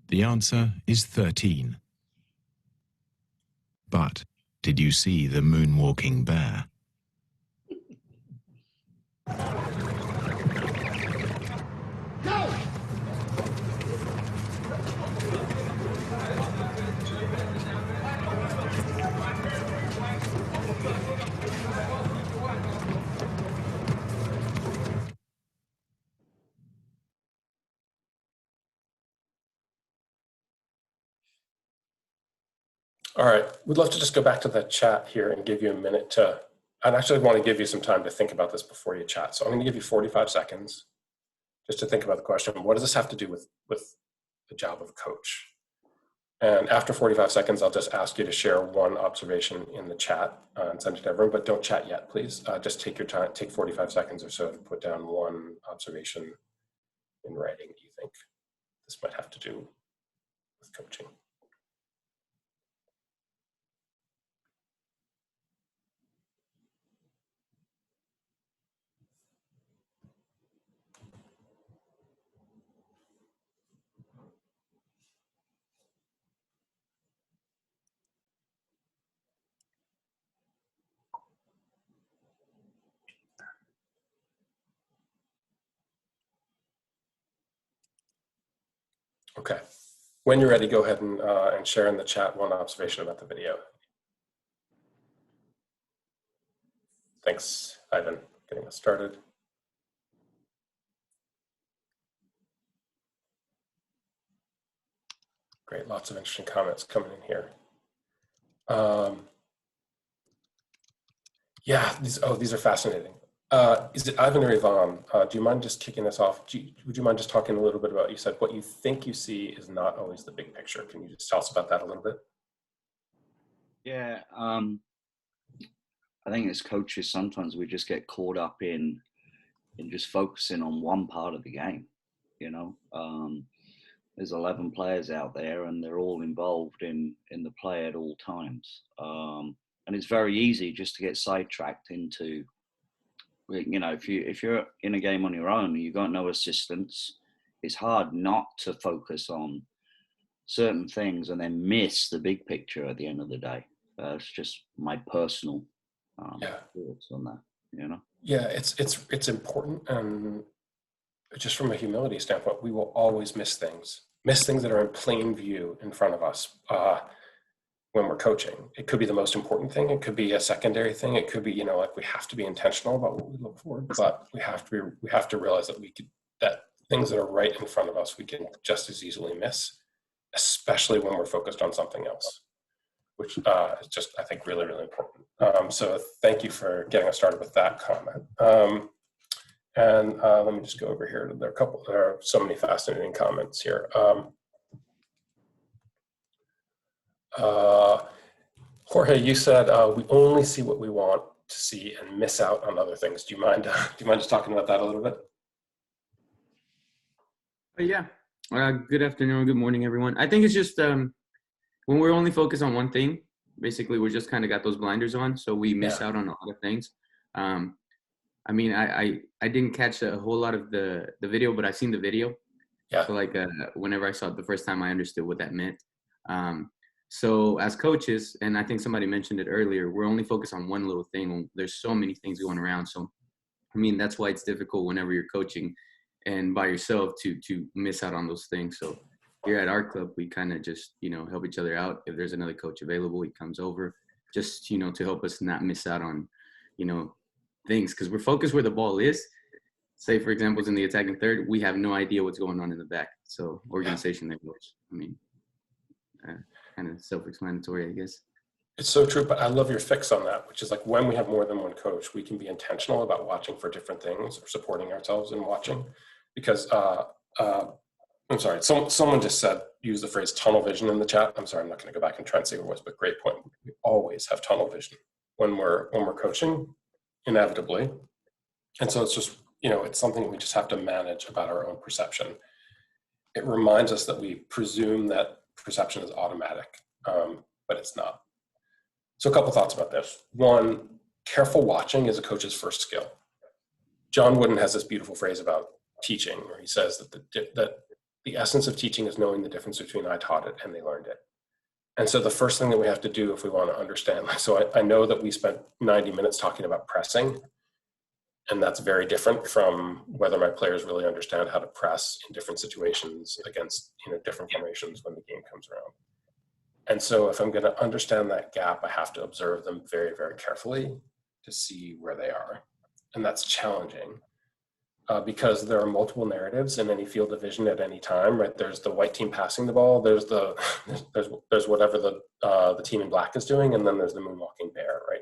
The answer is 13. But did you see the moonwalking bear? Go! All right, we'd love to just go back to the chat here and give you a minute to, I'd actually want to give you some time to think about this before you chat. So I'm going to give you 45 seconds just to think about the question, what does this have to do with the job of coach? And after 45 seconds, I'll just ask you to share one observation in the chat and send it to everyone, but don't chat yet, please. Just take your time, take 45 seconds or so to put down one observation in writing you think this might have to do with coaching. Okay, when you're ready, go ahead and share in the chat one observation about the video. Thanks, Ivan, getting us started. Great, lots of interesting comments coming in here. Yeah, these are fascinating. Is it Ivan or Yvonne? Do you mind just kicking us off? Would you mind just talking a little bit about, you said what you think you see is not always the big picture. Can you just tell us about that a little bit? Yeah, I think as coaches, sometimes we just get caught up in just focusing on one part of the game, you know? There's 11 players out there and they're all involved in the play at all times. And it's very easy just to get sidetracked into, you know, if you're in a game on your own and you've got no assistance, it's hard not to focus on certain things and then miss the big picture at the end of the day. It's just my personal thoughts on that, you know? Yeah, it's important, and just from a humility standpoint, we will always miss things that are in plain view in front of us when we're coaching. It could be the most important thing. It could be a secondary thing. It could be, you know, like we have to be intentional about what we look for, but we have to realize that things that are right in front of us, we can just as easily miss, especially when we're focused on something else, which is just, I think, really, really important. So thank you for getting us started with that comment. And let me just go over here. There are so many fascinating comments here. Jorge, you said we only see what we want to see and miss out on other things. Do you mind just talking about that a little bit? Yeah. Good afternoon, good morning, everyone. I think it's just when we're only focused on one thing, basically we're just kind of got those blinders on, so we miss out on a lot of things. I mean, I didn't catch a whole lot of the video, but I've seen the video. Yeah. So like whenever I saw it the first time, I understood what that meant. So as coaches, and I think somebody mentioned it earlier, we're only focused on one little thing. There's so many things going around. So, I mean, that's why it's difficult whenever you're coaching and by yourself to miss out on those things. So here at our club, we kind of just, you know, help each other out. If there's another coach available, he comes over just, you know, to help us not miss out on, you know, things, because we're focused where the ball is. Say, for example, it's in the attacking third, we have no idea what's going on in the back. So organization there works. I mean, kind of self-explanatory, I guess. It's so true, but I love your fix on that, which is like when we have more than one coach, we can be intentional about watching for different things or supporting ourselves in watching. Because, I'm sorry, someone just said, use the phrase tunnel vision in the chat. I'm sorry, I'm not going to go back and try and say what it was, but great point. We always have tunnel vision. when we're coaching, inevitably. And so it's just, it's something we just have to manage about our own perception. It reminds us that we presume that perception is automatic, but it's not. So a couple thoughts about this. One, careful watching is a coach's first skill. John Wooden has this beautiful phrase about teaching, where he says that the essence of teaching is knowing the difference between I taught it and they learned it. And so the first thing that we have to do if we want to understand, so I know that we spent 90 minutes talking about pressing, and that's very different from whether my players really understand how to press in different situations against different formations when the game comes around. And so if I'm going to understand that gap, I have to observe them very, very carefully to see where they are. And that's challenging because there are multiple narratives in any field of vision at any time, right? There's the white team passing the ball, there's whatever the team in black is doing, and then there's the moonwalking bear, right?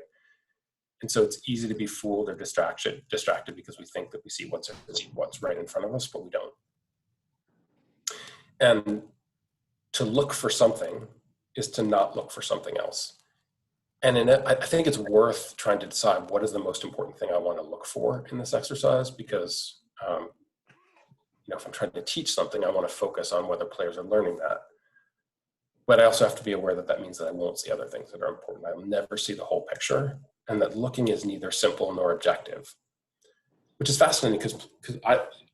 And so it's easy to be fooled or distracted because we think that we see what's right in front of us, but we don't. And to look for something is to not look for something else. And in it, I think it's worth trying to decide what is the most important thing I want to look for in this exercise, because if I'm trying to teach something, I want to focus on whether players are learning that. But I also have to be aware that that means that I won't see other things that are important. I will never see the whole picture, and that looking is neither simple nor objective, which is fascinating because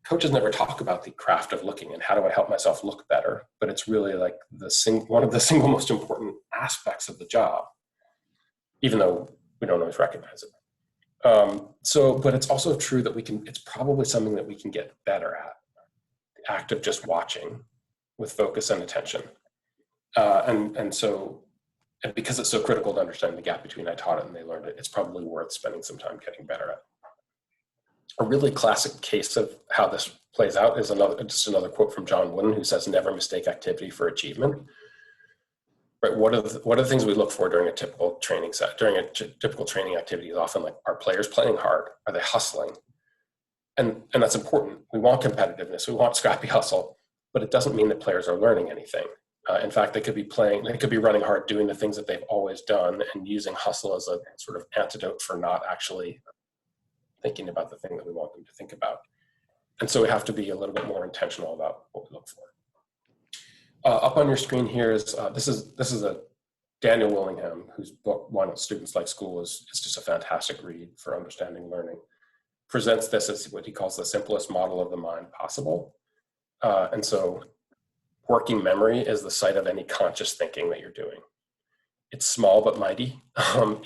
coaches never talk about the craft of looking and how do I help myself look better, but it's really like one of the single most important aspects of the job, even though we don't always recognize it. But it's also true that it's probably something that we can get better at, the act of just watching with focus and attention. And because it's so critical to understand the gap between I taught it and they learned it, it's probably worth spending some time getting better at. A really classic case of how this plays out is just another quote from John Wooden, who says, "Never mistake activity for achievement." Right? What are the things we look for during a typical training set? During a typical training activity is often like, are players playing hard? Are they hustling? And that's important. We want competitiveness. We want scrappy hustle, but it doesn't mean that players are learning anything. In fact, they could be running hard, doing the things that they've always done, and using hustle as a sort of antidote for not actually thinking about the thing that we want them to think about. And so we have to be a little bit more intentional about what we look for. Up on your screen here is, this is a Daniel Willingham, whose book, Why Don't Students Like School, is just a fantastic read for understanding learning. Presents this as what he calls the simplest model of the mind possible. And so working memory is the site of any conscious thinking that you're doing. It's small but mighty.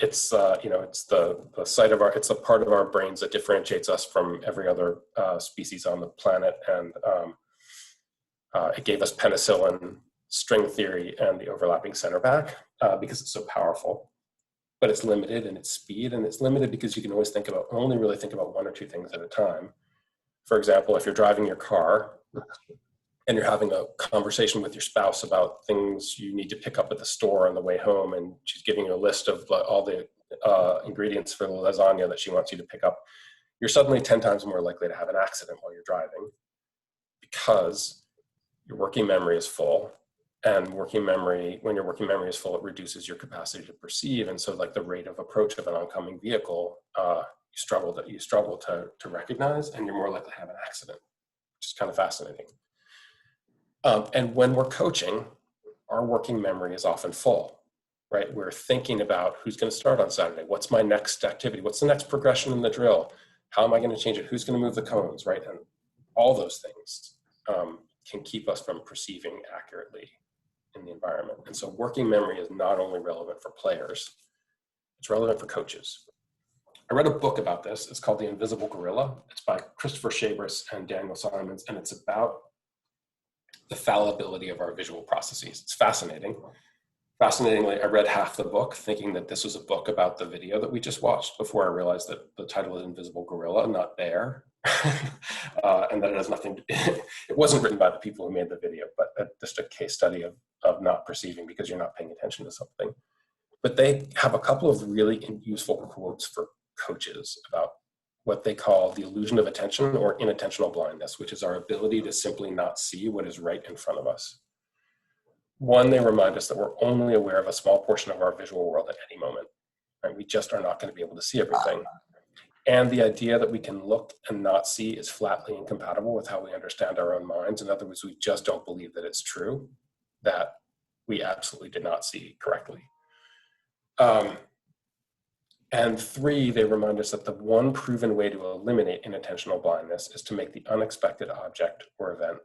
It's the site of it's a part of our brains that differentiates us from every other species on the planet, and it gave us penicillin, string theory, and the overlapping center back because it's so powerful. But it's limited in its speed, and it's limited because you can always only really think about one or two things at a time. For example, if you're driving your car and you're having a conversation with your spouse about things you need to pick up at the store on the way home, and she's giving you a list of all the ingredients for the lasagna that she wants you to pick up, you're suddenly 10 times more likely to have an accident while you're driving because your working memory is full. And when your working memory is full, it reduces your capacity to perceive. And so like the rate of approach of an oncoming vehicle, you struggle to recognize, and you're more likely to have an accident, which is kind of fascinating. And when we're coaching, our working memory is often full, right? We're thinking about who's going to start on Saturday. What's my next activity? What's the next progression in the drill? How am I going to change it? Who's going to move the cones, right? And all those things can keep us from perceiving accurately in the environment. And so working memory is not only relevant for players, it's relevant for coaches. I read a book about this. It's called The Invisible Gorilla. It's by Christopher Chabris and Daniel Simons, and it's about the fallibility of our visual processes. It's fascinating. Fascinatingly, I read half the book thinking that this was a book about the video that we just watched before I realized that the title is Invisible Gorilla, not Bear, and that it has nothing to do, it wasn't written by the people who made the video, but just a case study of not perceiving because you're not paying attention to something. But they have a couple of really useful quotes for coaches about what they call the illusion of attention, or inattentional blindness, which is our ability to simply not see what is right in front of us. One, they remind us that we're only aware of a small portion of our visual world at any moment. right? We just are not going to be able to see everything. And the idea that we can look and not see is flatly incompatible with how we understand our own minds. In other words, we just don't believe that it's true, that we absolutely did not see correctly. And 3, they remind us that the one proven way to eliminate inattentional blindness is to make the unexpected object or event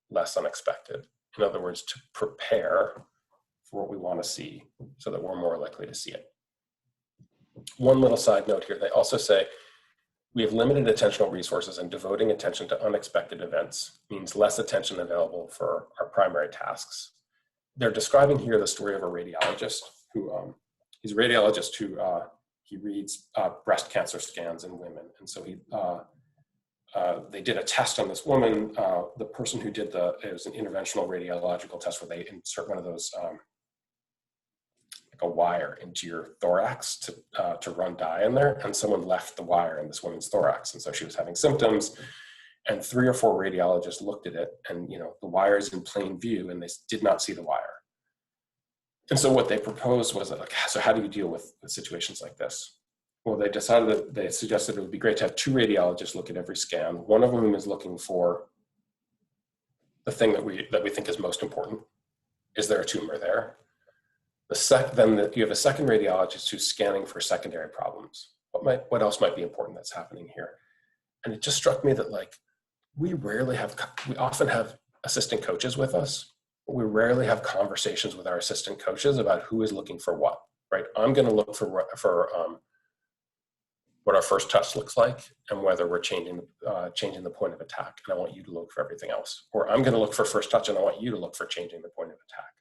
less unexpected. In other words, to prepare for what we want to see so that we're more likely to see it. One little side note here, they also say, we have limited attentional resources, and devoting attention to unexpected events means less attention available for our primary tasks. They're describing here the story of a radiologist who, he's a radiologist who he reads breast cancer scans in women. And so they did a test on this woman. The person who did it was an interventional radiological test where they insert one of those, like a wire into your thorax to run dye in there. And someone left the wire in this woman's thorax. And so she was having symptoms. And 3 or 4 radiologists looked at it, and the wire is in plain view, and they did not see the wire. And so what they proposed was like, so how do you deal with situations like this? Well, they suggested it would be great to have 2 radiologists look at every scan. One of them is looking for the thing that we think is most important. Is there a tumor there? Then you have a second radiologist who's scanning for secondary problems. What else might be important that's happening here? And it just struck me that we often have assistant coaches with us. We rarely have conversations with our assistant coaches about who is looking for what, right? I'm going to look for what our first touch looks like and whether we're changing the point of attack. And I want you to look for everything else. Or I'm going to look for first touch and I want you to look for changing the point of attack.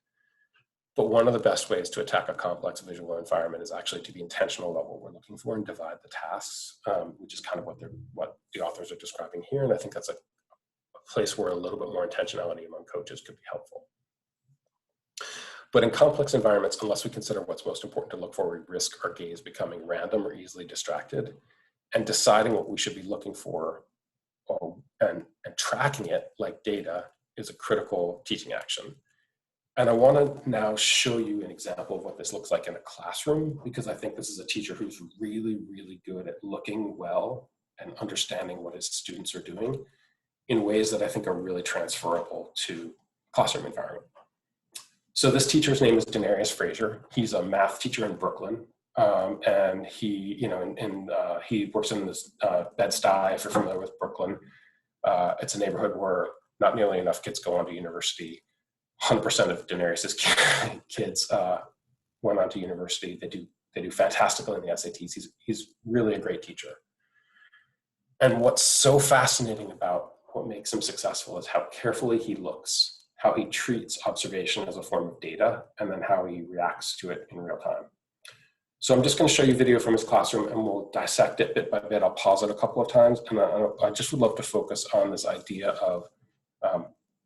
But one of the best ways to attack a complex visual environment is actually to be intentional about what we're looking for and divide the tasks, which is kind of what the authors are describing here. And I think that's a place where a little bit more intentionality among coaches could be helpful. But in complex environments, unless we consider what's most important to look for, we risk our gaze becoming random or easily distracted. And deciding what we should be looking for and tracking it like data is a critical teaching action. And I want to now show you an example of what this looks like in a classroom, because I think this is a teacher who's really, really good at looking well and understanding what his students are doing in ways that I think are really transferable to classroom environment. So this teacher's name is Denarius Frazier. He's a math teacher in Brooklyn. And he, he works in this Bed-Stuy, if you're familiar with Brooklyn. It's a neighborhood where not nearly enough kids go on to university. 100% of Denarius's kids went on to university. They do fantastically in the SATs. He's really a great teacher. And what's so fascinating about what makes him successful is how carefully he looks, how he treats observation as a form of data, and then how he reacts to it in real time. So I'm just going to show you video from his classroom and we'll dissect it bit by bit. I'll pause it a couple of times. And I just would love to focus on this idea of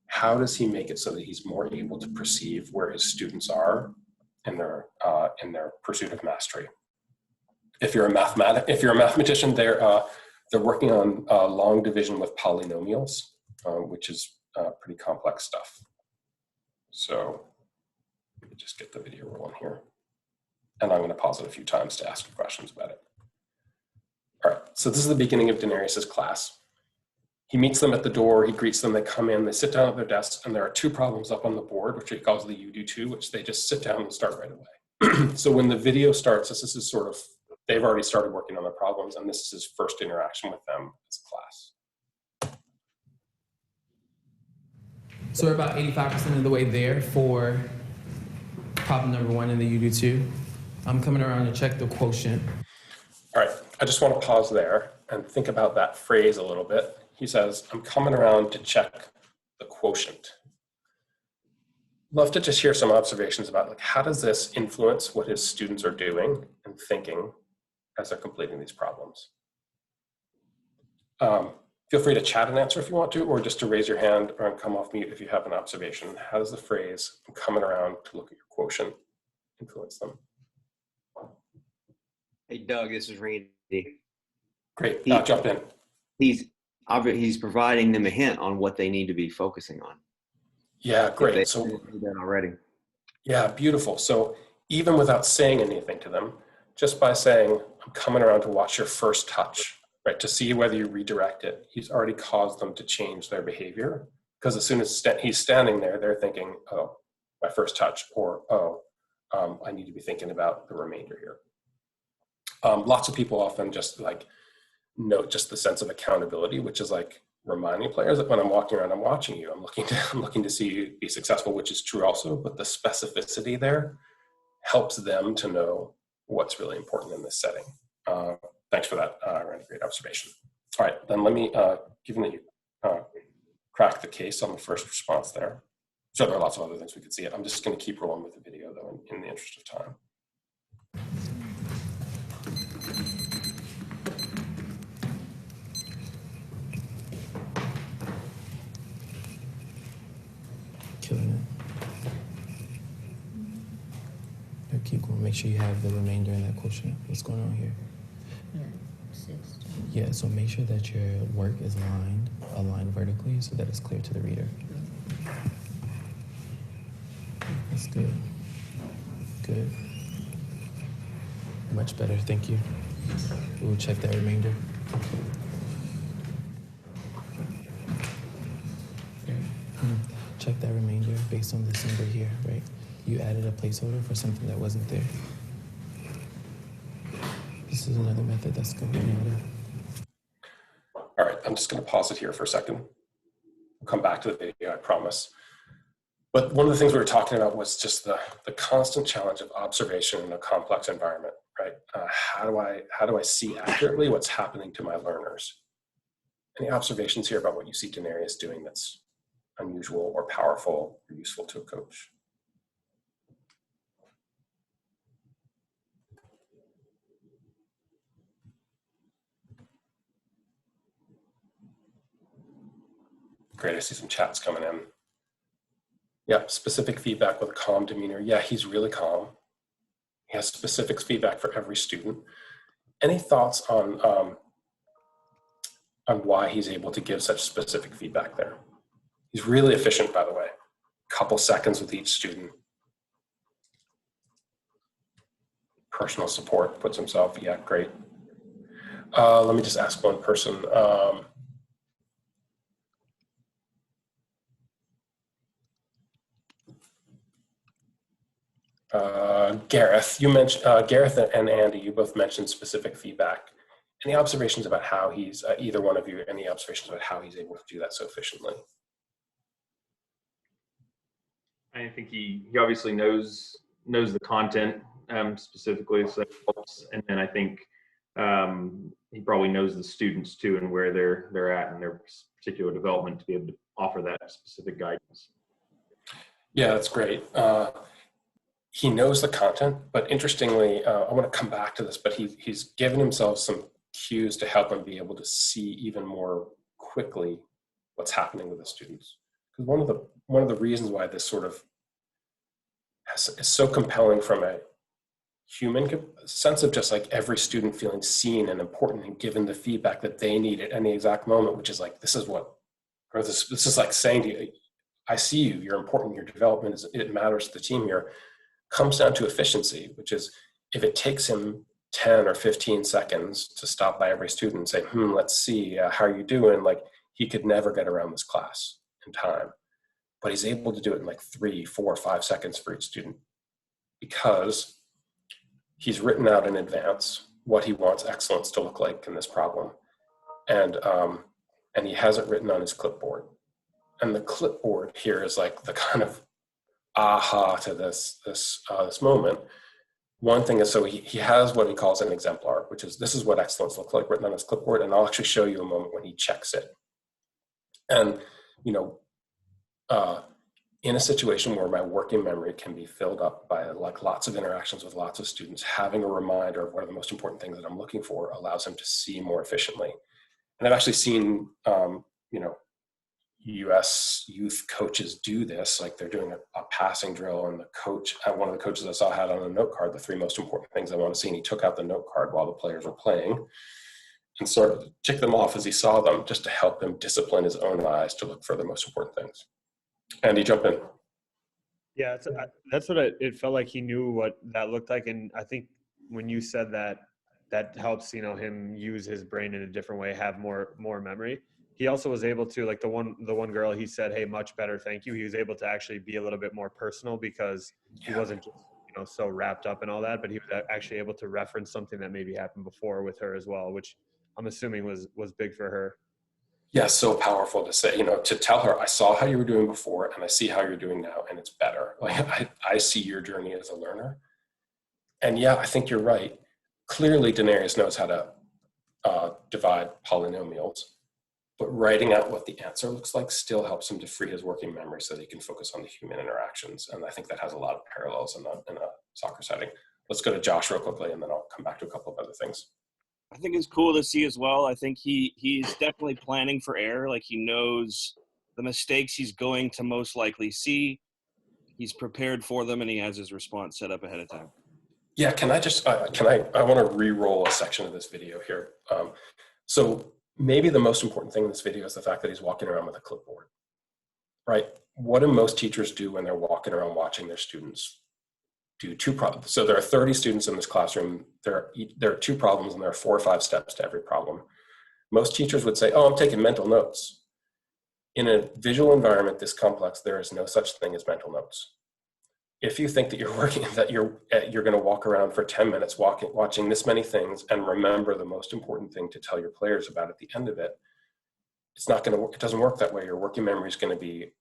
how does he make it so that he's more able to perceive where his students are in their pursuit of mastery. If you're a mathematician, they're working on long division with polynomials, which is pretty complex stuff. So let me just get the video rolling here. And I'm going to pause it a few times to ask you questions about it. All right, so this is the beginning of Denarius's class. He meets them at the door, he greets them, they come in, they sit down at their desks, and there are 2 problems up on the board, which he calls the you do too, which they just sit down and start right away. So when the video starts, this is sort of, they've already started working on the problems, and this is his first interaction with them as a class. So we're about 85% of the way there for problem number 1 in the you do too. I'm coming around to check the quotient. All right, I just want to pause there and think about that phrase a little bit. He says, I'm coming around to check the quotient. Love to just hear some observations about how does this influence what his students are doing and thinking as they're completing these problems. Feel free to chat and answer if you want to, or just to raise your hand or come off mute if you have an observation. How does the phrase, I'm coming around to look at your quotient, influence them? Hey, Doug, this is Randy. Great, jump in. He's providing them a hint on what they need to be focusing on. Yeah, great. So that already. Yeah, beautiful. So even without saying anything to them, just by saying, I'm coming around to watch your first touch, right? To see whether you redirect it. He's already caused them to change their behavior, because as soon as he's standing there, they're thinking, oh, my first touch, or, oh, I need to be thinking about the remainder here. Lots of people often just like note just the sense of accountability, which is like reminding players that when I'm walking around, I'm watching you. I'm looking to see you be successful, which is true also, but the specificity there helps them to know what's really important in this setting. Thanks for that, Randy, great observation. All right, then let me, given that you cracked the case on the first response there, so there are lots of other things we could see it. I'm just gonna keep rolling with the video though, in the interest of time. Killing it. Keep going. Make sure you have the remainder in that quotient. What's going on here? Yeah, so make sure that your work is aligned vertically so that it's clear to the reader. That's good. Good. Much better, thank you. We'll check that remainder. Check that remainder based on this number here, right? You added a placeholder for something that wasn't there. This is another method that's going to be noted. All right, I'm just going to pause it here for a second. We'll come back to the video, I promise. But one of the things we were talking about was just the constant challenge of observation in a complex environment, right? How do I see accurately what's happening to my learners? Any observations here about what you see Denarius doing that's unusual or powerful or useful to a coach? Great, I see some chats coming in. Yeah, specific feedback with a calm demeanor. Yeah, he's really calm. He has specific feedback for every student. Any thoughts on why he's able to give such specific feedback there? He's really efficient, by the way. Couple seconds with each student. Personal support, puts himself, yeah, great. Let me just ask one person. Gareth, you mentioned, Gareth and Andy, you both mentioned specific feedback. Any observations about how he's, either one of you, any observations about how he's able to do that so efficiently? I think he obviously knows the content specifically, so that helps. And then I think he probably knows the students too and where they're at in their particular development to be able to offer that specific guidance. Yeah, that's great. He knows the content, but interestingly, I want to come back to this, but he's given himself some cues to help him be able to see even more quickly what's happening with the students. Because one of the reasons why this sort of is so compelling from a human sense of just like every student feeling seen and important and given the feedback that they need at any exact moment, which is like, this is like saying to you, I see you, you're important, your development it matters to the team here, comes down to efficiency, which is if it takes him 10 or 15 seconds to stop by every student and say, let's see, how are you doing? Like, he could never get around this class in time, but he's able to do it in like 3, 4, 5 seconds for each student because he's written out in advance what he wants excellence to look like in this problem. And he has it written on his clipboard. And the clipboard here is like the kind of aha to this moment. One thing is, so he has what he calls an exemplar, which is, this is what excellence looks like written on his clipboard, and I'll actually show you a moment when he checks it. And, in a situation where my working memory can be filled up by like lots of interactions with lots of students, having a reminder of what are the most important things that I'm looking for allows him to see more efficiently. And I've actually seen, US youth coaches do this, like they're doing a passing drill, and the coach, one of the coaches I saw had on a note card the 3 most important things I want to see, and he took out the note card while the players were playing and sort of tick them off as he saw them, just to help him discipline his own eyes to look for the most important things. Andy, jump in. Yeah, that's what it felt like. He knew what that looked like, and I think when you said that helps, you know, him use his brain in a different way, have more memory. He also was able to, like the one girl, he said, "Hey, much better, thank you." He was able to actually be a little bit more personal because he wasn't just, you know, so wrapped up in all that, but he was actually able to reference something that maybe happened before with her as well, which I'm assuming was big for her. Yeah, so powerful to say, you know, to tell her, I saw how you were doing before and I see how you're doing now and it's better. Like I see your journey as a learner. And yeah, I think you're right. Clearly, Daenerys knows how to divide polynomials, but writing out what the answer looks like still helps him to free his working memory so that he can focus on the human interactions. And I think that has a lot of parallels in a soccer setting. Let's go to Josh real quickly, and then I'll come back to a couple of other things. I think it's cool to see as well. I think he's definitely planning for error. Like, he knows the mistakes he's going to most likely see. He's prepared for them, and he has his response set up ahead of time. Yeah, can I just, I want to re-roll a section of this video here. So maybe the most important thing in this video is the fact that he's walking around with a clipboard, right? What do most teachers do when they're walking around watching their students do two problems? So there are 30 students in this classroom. There are 2 problems, and there are 4 or 5 steps to every problem. Most teachers would say, "Oh, I'm taking mental notes." In a visual environment this complex, there is no such thing as mental notes. If you think that you're going to walk around for 10 minutes watching this many things and remember the most important thing to tell your players about at the end of it, it doesn't work that way. Your working memory is going to be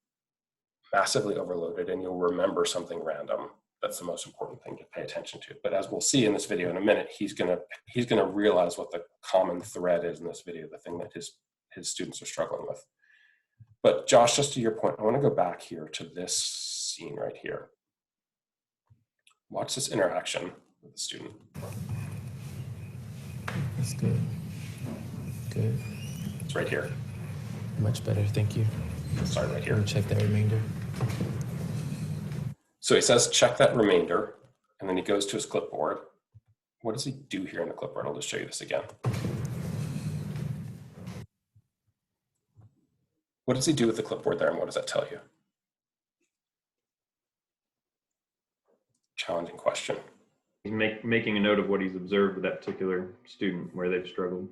massively overloaded, and you'll remember something random. That's the most important thing to pay attention to. But as we'll see in this video in a minute, he's gonna realize what the common thread is in this video, the thing that his students are struggling with. But Josh, just to your point, I want to go back here to this scene right here. Watch this interaction with the student. That's good. Good. It's right here. Much better, thank you. Sorry, right here. Check that remainder. So he says, check that remainder, and then he goes to his clipboard. What does he do here in the clipboard? I'll just show you this again. What does he do with the clipboard there, and what does that tell you? Challenging question. He's making a note of what he's observed with that particular student, where they've struggled.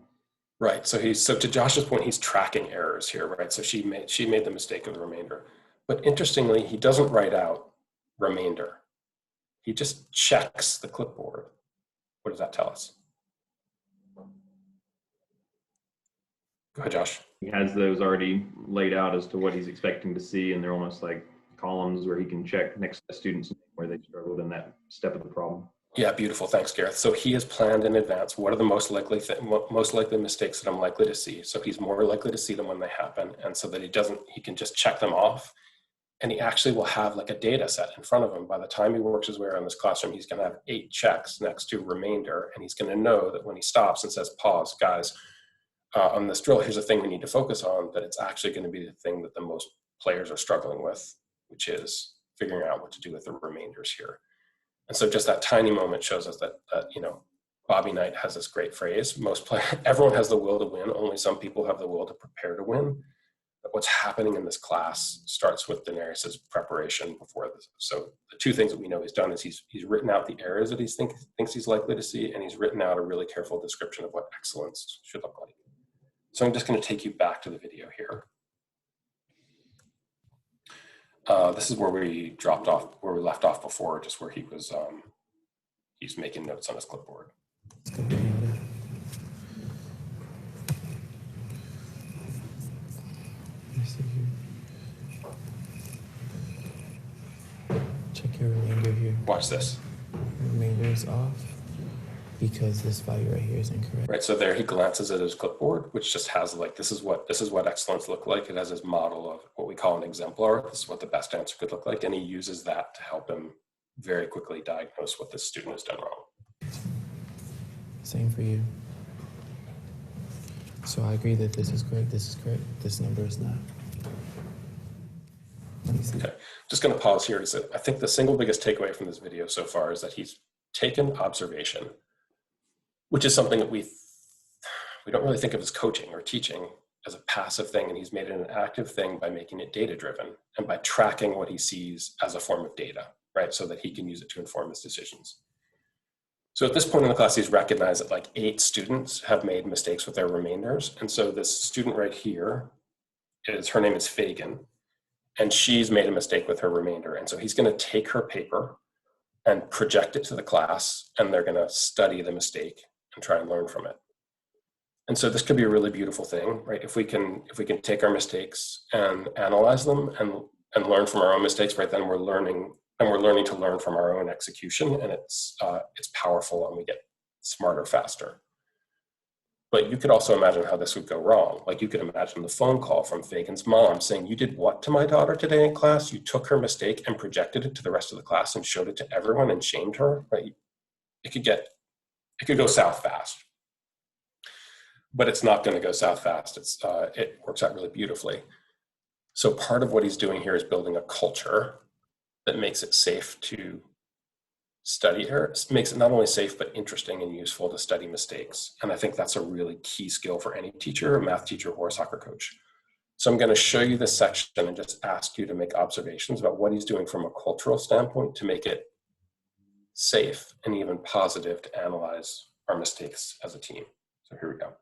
Right. So to Josh's point, he's tracking errors here, right? So she made the mistake of the remainder. But interestingly, he doesn't write out remainder. He just checks the clipboard. What does that tell us? Go ahead, Josh. He has those already laid out as to what he's expecting to see, and they're almost like columns where he can check next to students where they struggled in that step of the problem. Yeah, beautiful. Thanks, Gareth. So he has planned in advance. What are the most likely mistakes that I'm likely to see? So he's more likely to see them when they happen, and so that he can just check them off. And he actually will have like a data set in front of him. By the time he works his way around this classroom, he's going to have 8 checks next to remainder. And he's going to know that when he stops and says, pause, guys, on this drill, here's a thing we need to focus on, that it's actually going to be the thing that the most players are struggling with, which is figuring out what to do with the remainders here. And so just that tiny moment shows us that you know, Bobby Knight has this great phrase, everyone has the will to win, only some people have the will to prepare to win. But what's happening in this class starts with Daenerys' preparation before this. So the 2 things that we know he's done is he's written out the errors that he thinks he's likely to see, and he's written out a really careful description of what excellence should look like. So I'm just going to take you back to the video here. This is where we left off before, just where he was, he's making notes on his clipboard. Check your remainder here. Watch this. Remainder is off because this value right here is incorrect. Right, so there he glances at his clipboard, which just has like, this is what excellence looked like. It has his model of what we call an exemplar. This is what the best answer could look like. And he uses that to help him very quickly diagnose what this student has done wrong. Same for you. So I agree that this is correct, this number is not. Let me see. Okay, just gonna pause here to say, I think the single biggest takeaway from this video so far is that he's taken observation, which is something that we don't really think of as coaching or teaching as a passive thing, and he's made it an active thing by making it data-driven and by tracking what he sees as a form of data, right? So that he can use it to inform his decisions. So at this point in the class, he's recognized that like 8 students have made mistakes with their remainders. And so this student right here her name is Fagan, and she's made a mistake with her remainder. And so he's going to take her paper and project it to the class, and they're going to study the mistake and try and learn from it. And so this could be a really beautiful thing, right? If we can take our mistakes and analyze them and learn from our own mistakes, right? Then we're learning to learn from our own execution, and it's powerful, and we get smarter faster. But you could also imagine how this would go wrong. Like you could imagine the phone call from Fagan's mom saying, "You did what to my daughter today in class? You took her mistake and projected it to the rest of the class and showed it to everyone and shamed her," right? It could go south fast. But it's not going to go south fast. It works out really beautifully. So part of what he's doing here is building a culture that makes it safe to study error. It makes it not only safe, but interesting and useful to study mistakes. And I think that's a really key skill for any teacher, a math teacher or a soccer coach. So I'm going to show you this section and just ask you to make observations about what he's doing from a cultural standpoint to make it safe and even positive to analyze our mistakes as a team. So here we go.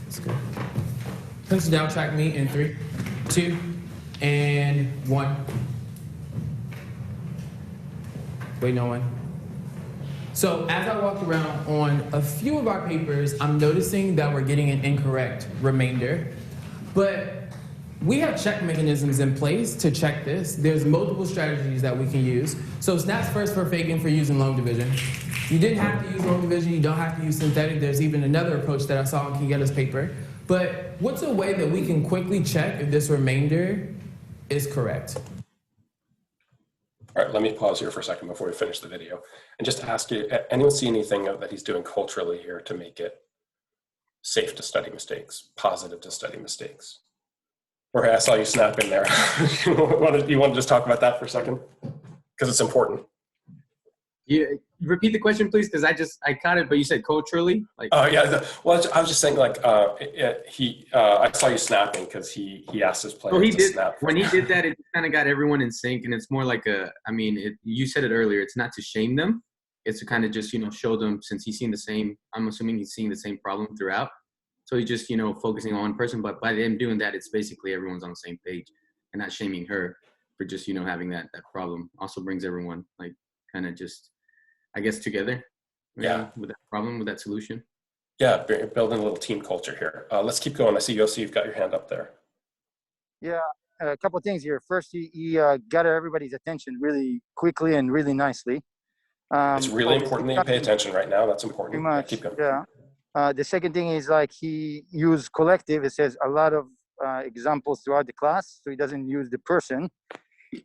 That's good. Pencil down, track me in 3, 2, and 1. Wait, no one. So as I walked around on a few of our papers, I'm noticing that we're getting an incorrect remainder, but we have check mechanisms in place to check this. There's multiple strategies that we can use. So snaps first for Fagan for using long division. You didn't have to use long division, you don't have to use synthetic. There's even another approach that I saw on Kengetta's paper. But what's a way that we can quickly check if this remainder is correct? All right, let me pause here for a second before we finish the video and just ask you, anyone see anything that he's doing culturally here to make it safe to study mistakes, positive to study mistakes? Or I saw you snap in there. You want to just talk about that for a second? Because it's important. Yeah, repeat the question, please, because I caught it, but you said culturally. Like, oh yeah, well, I was just saying, like, I saw you snapping because he asked his players to snap. When he did that, it kind of got everyone in sync, and it's more like you said it earlier. It's not to shame them. It's to kind of just show them, since he's seen the same. I'm assuming he's seeing the same problem throughout. So he's just focusing on one person, but by them doing that, it's basically everyone's on the same page and not shaming her for just having that problem. Also brings everyone like kind of just, I guess, together. Yeah. With that problem, with that solution. Yeah, building a little team culture here. Let's keep going. I see Yossi, you've got your hand up there. Yeah, a couple of things here. First, he got everybody's attention really quickly and really nicely. It's really important that you pay attention right now. That's important. Pretty much, keep going. yeah. The second thing is like he used collective. It says a lot of examples throughout the class, so he doesn't use the person.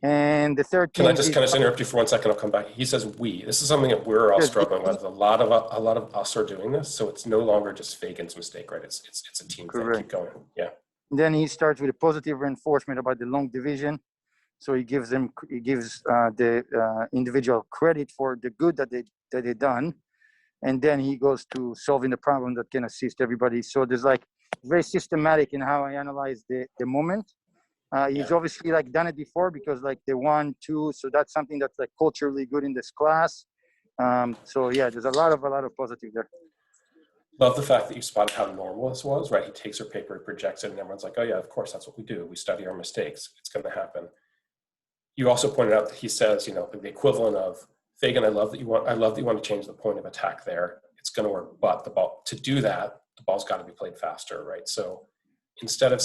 And the third thing. Can I just interrupt you for 1 second? I'll come back. He says we. This is something that we're all struggling with. A lot of us are doing this, so it's no longer just Fagan's mistake, right? It's a team thing. Keep going. Yeah. Then he starts with a positive reinforcement about the long division. So he gives the individual credit for the good that they done. And then he goes to solving the problem that can assist everybody. So there's like very systematic in how I analyze the moment. He's obviously like done it before because like the 1, 2, so that's something that's like culturally good in this class. So yeah, there's a lot of positive there. Love the fact that you spotted how normal this was, right? He takes her paper, he projects it, and everyone's like, oh yeah, of course, that's what we do. We study our mistakes. It's going to happen. You also pointed out that he says, the equivalent of, Fagan, I love that you want to change the point of attack there. It's going to work, but to do that, the ball's got to be played faster, right? So instead of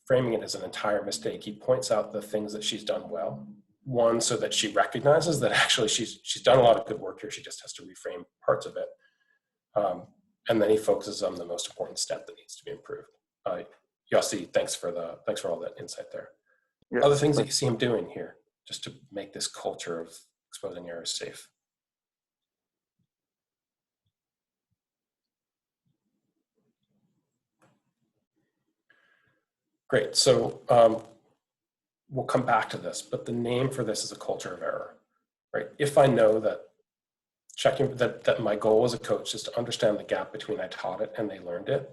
framing it as an entire mistake, he points out the things that she's done well. One, so that she recognizes that actually she's done a lot of good work here. She just has to reframe parts of it. And then he focuses on the most important step that needs to be improved. Yossi, thanks for all that insight there. Yeah, other things that you see him doing here, just to make this culture of exposing errors safe. Great, so we'll come back to this, but the name for this is a culture of error, right? If I know that that my goal as a coach is to understand the gap between I taught it and they learned it,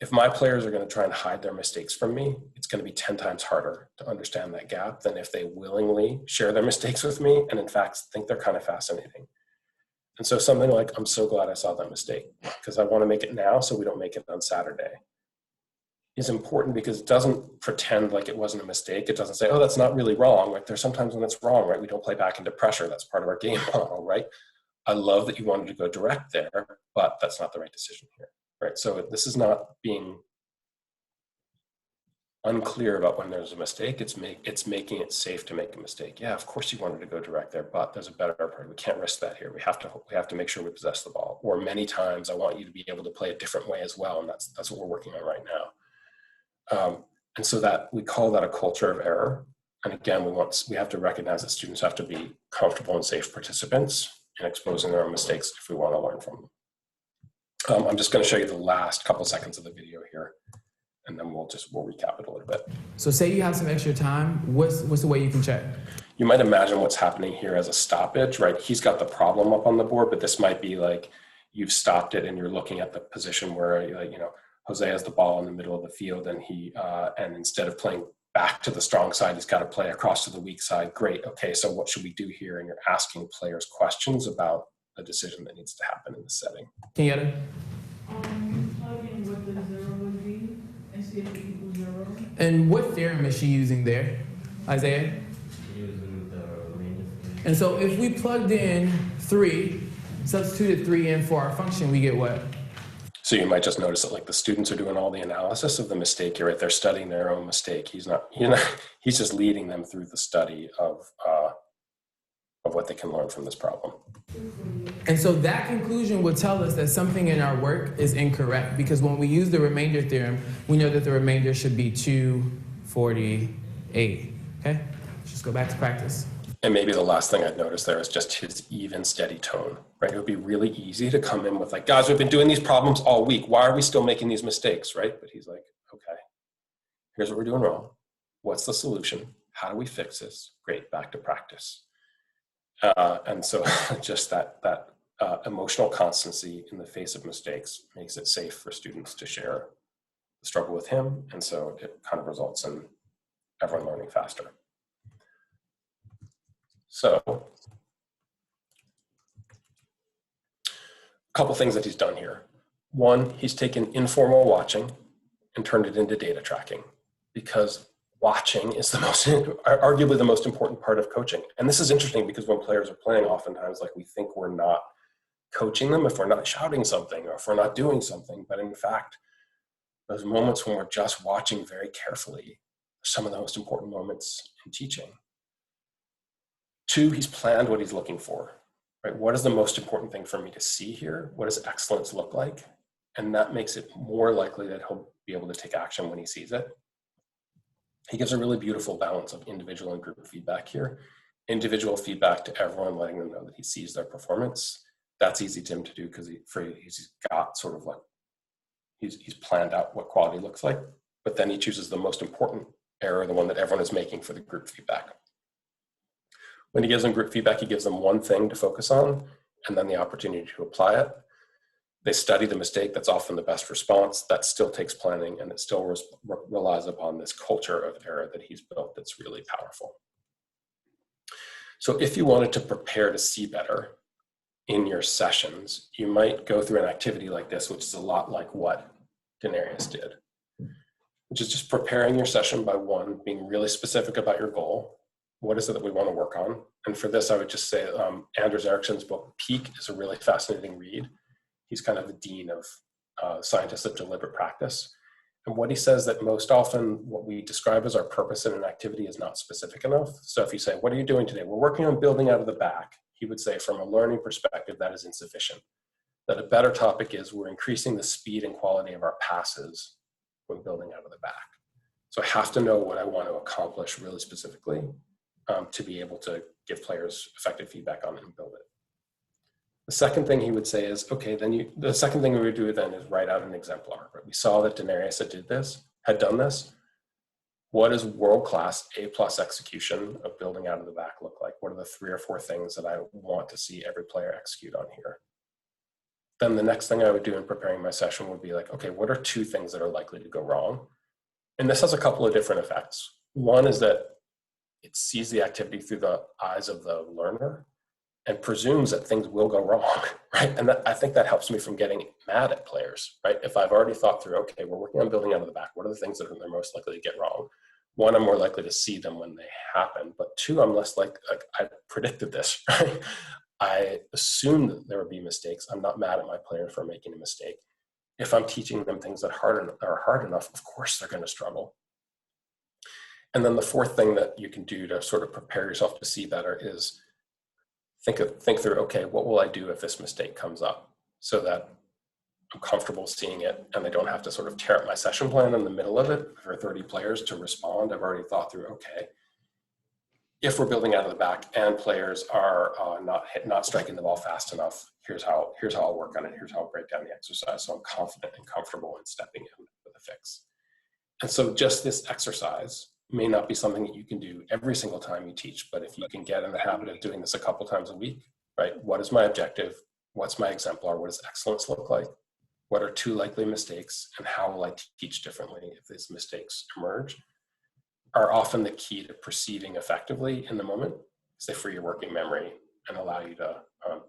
if my players are going to try and hide their mistakes from me, it's going to be 10 times harder to understand that gap than if they willingly share their mistakes with me and in fact think they're kind of fascinating. And so something like, I'm so glad I saw that mistake because I want to make it now so we don't make it on Saturday, is important because it doesn't pretend like it wasn't a mistake. It doesn't say, oh, that's not really wrong. Like there's sometimes when it's wrong, right? We don't play back into pressure. That's part of our game model, right? I love that you wanted to go direct there, but that's not the right decision here, right? So this is not being unclear about when there's a mistake. It's making it safe to make a mistake. Yeah, of course you wanted to go direct there, but there's a better part. We can't risk that here. We have to make sure we possess the ball. Or many times I want you to be able to play a different way as well, and that's what we're working on right now. And so that we call that a culture of error. And again, we have to recognize that students have to be comfortable and safe participants in exposing their own mistakes if we want to learn from them. I'm just going to show you the last couple seconds of the video here, and then we'll recap it a little bit. So say you have some extra time, what's the way you can check? You might imagine what's happening here as a stoppage, right? He's got the problem up on the board, but this might be like you've stopped it and you're looking at the position where, Jose has the ball in the middle of the field and and instead of playing back to the strong side, he's got to play across to the weak side. Great. Okay, so what should we do here? And you're asking players questions about a decision that needs to happen in the setting. Can you get it? Plug in what the zero would be and see if it equals 0. And what theorem is she using there, Isaiah? Using the remainder. And so if we plugged in 3, substituted 3 in for our function, we get what? So you might just notice that like the students are doing all the analysis of the mistake here, right? They're studying their own mistake. He's just leading them through the study of what they can learn from this problem. And so that conclusion would tell us that something in our work is incorrect because when we use the remainder theorem, we know that the remainder should be 248. Okay? Let's just go back to practice. And maybe the last thing I'd notice there is just his even, steady tone, right? It would be really easy to come in with like, guys, we've been doing these problems all week. Why are we still making these mistakes, right? But he's like, okay, here's what we're doing wrong. What's the solution? How do we fix this? Great, back to practice. And so just that emotional constancy in the face of mistakes makes it safe for students to share the struggle with him. And so it kind of results in everyone learning faster. So a couple things that he's done here. One, he's taken informal watching and turned it into data tracking because watching is arguably the most important part of coaching. And this is interesting because when players are playing, oftentimes like we think we're not coaching them if we're not shouting something or if we're not doing something. But in fact, those moments when we're just watching very carefully are some of the most important moments in teaching. 2, he's planned what he's looking for, right? What is the most important thing for me to see here? What does excellence look like? And that makes it more likely that he'll be able to take action when he sees it. He gives a really beautiful balance of individual and group feedback here. Individual feedback to everyone, letting them know that he sees their performance. That's easy to him to do because he's got sort of like, he's planned out what quality looks like, but then he chooses the most important error, the one that everyone is making for the group feedback. When he gives them group feedback, he gives them one thing to focus on and then the opportunity to apply it. They study the mistake. That's often the best response. That still takes planning and it still relies upon this culture of error that he's built that's really powerful. So if you wanted to prepare to see better in your sessions, you might go through an activity like this, which is a lot like what Denarius did, which is just preparing your session by 1, being really specific about your goal. What is it that we want to work on? And for this, I would just say Anders Ericsson's book, Peak, is a really fascinating read. He's kind of the dean of scientists of deliberate practice. And what he says that most often what we describe as our purpose in an activity is not specific enough. So if you say, what are you doing today? We're working on building out of the back. He would say from a learning perspective, that is insufficient. That a better topic is we're increasing the speed and quality of our passes when building out of the back. So I have to know what I want to accomplish really specifically to be able to give players effective feedback on it and build it. The second thing he would say is, okay, the second thing we would do then is write out an exemplar. Right? We saw that Denarius had done this. What does world-class A+ execution of building out of the back look like? What are the 3 or 4 things that I want to see every player execute on here? then the next thing I would do in preparing my session would be like, okay, what are 2 things that are likely to go wrong? And this has a couple of different effects. One is that it sees the activity through the eyes of the learner and presumes that things will go wrong, right? And I think that helps me from getting mad at players, right? If I've already thought through, okay, we're working on building out of the back, what are the things that they're most likely to get wrong? 1, I'm more likely to see them when they happen, but 2, I'm less like I predicted this, right? I assumed that there would be mistakes. I'm not mad at my player for making a mistake. If I'm teaching them things that are hard enough, of course they're going to struggle. And then the 4th thing that you can do to sort of prepare yourself to see better is think through, okay, what will I do if this mistake comes up, so that I'm comfortable seeing it and I don't have to sort of tear up my session plan in the middle of it for 30 players to respond. I've already thought through, okay, if we're building out of the back and players are not striking the ball fast enough, here's how I'll work on it. Here's how I'll break down the exercise, so I'm confident and comfortable in stepping in with a fix. And so just this exercise may not be something that you can do every single time you teach, but if you can get in the habit of doing this a couple times a week, right? What is my objective? What's my exemplar? What does excellence look like? What are 2 likely mistakes, and how will I teach differently if these mistakes emerge? Are often the key to perceiving effectively in the moment, because they free your working memory and allow you to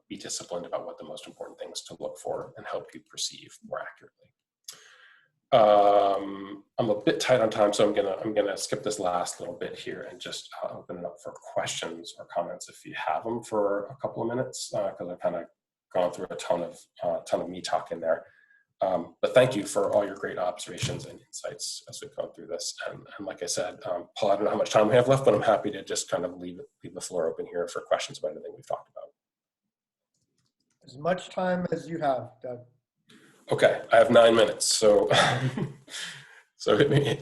be disciplined about what the most important things to look for and help you perceive more accurately. I'm a bit tight on time, so I'm gonna skip this last little bit here and just open it up for questions or comments if you have them for a couple of minutes, because I've kind of gone through a ton of me talk in there. But thank you for all your great observations and insights as we've gone through this. And like I said, Paul, I don't know how much time we have left, but I'm happy to just kind of leave the floor open here for questions about anything we've talked about. As much time as you have, Doug. Okay, I have 9 minutes, so so hit me.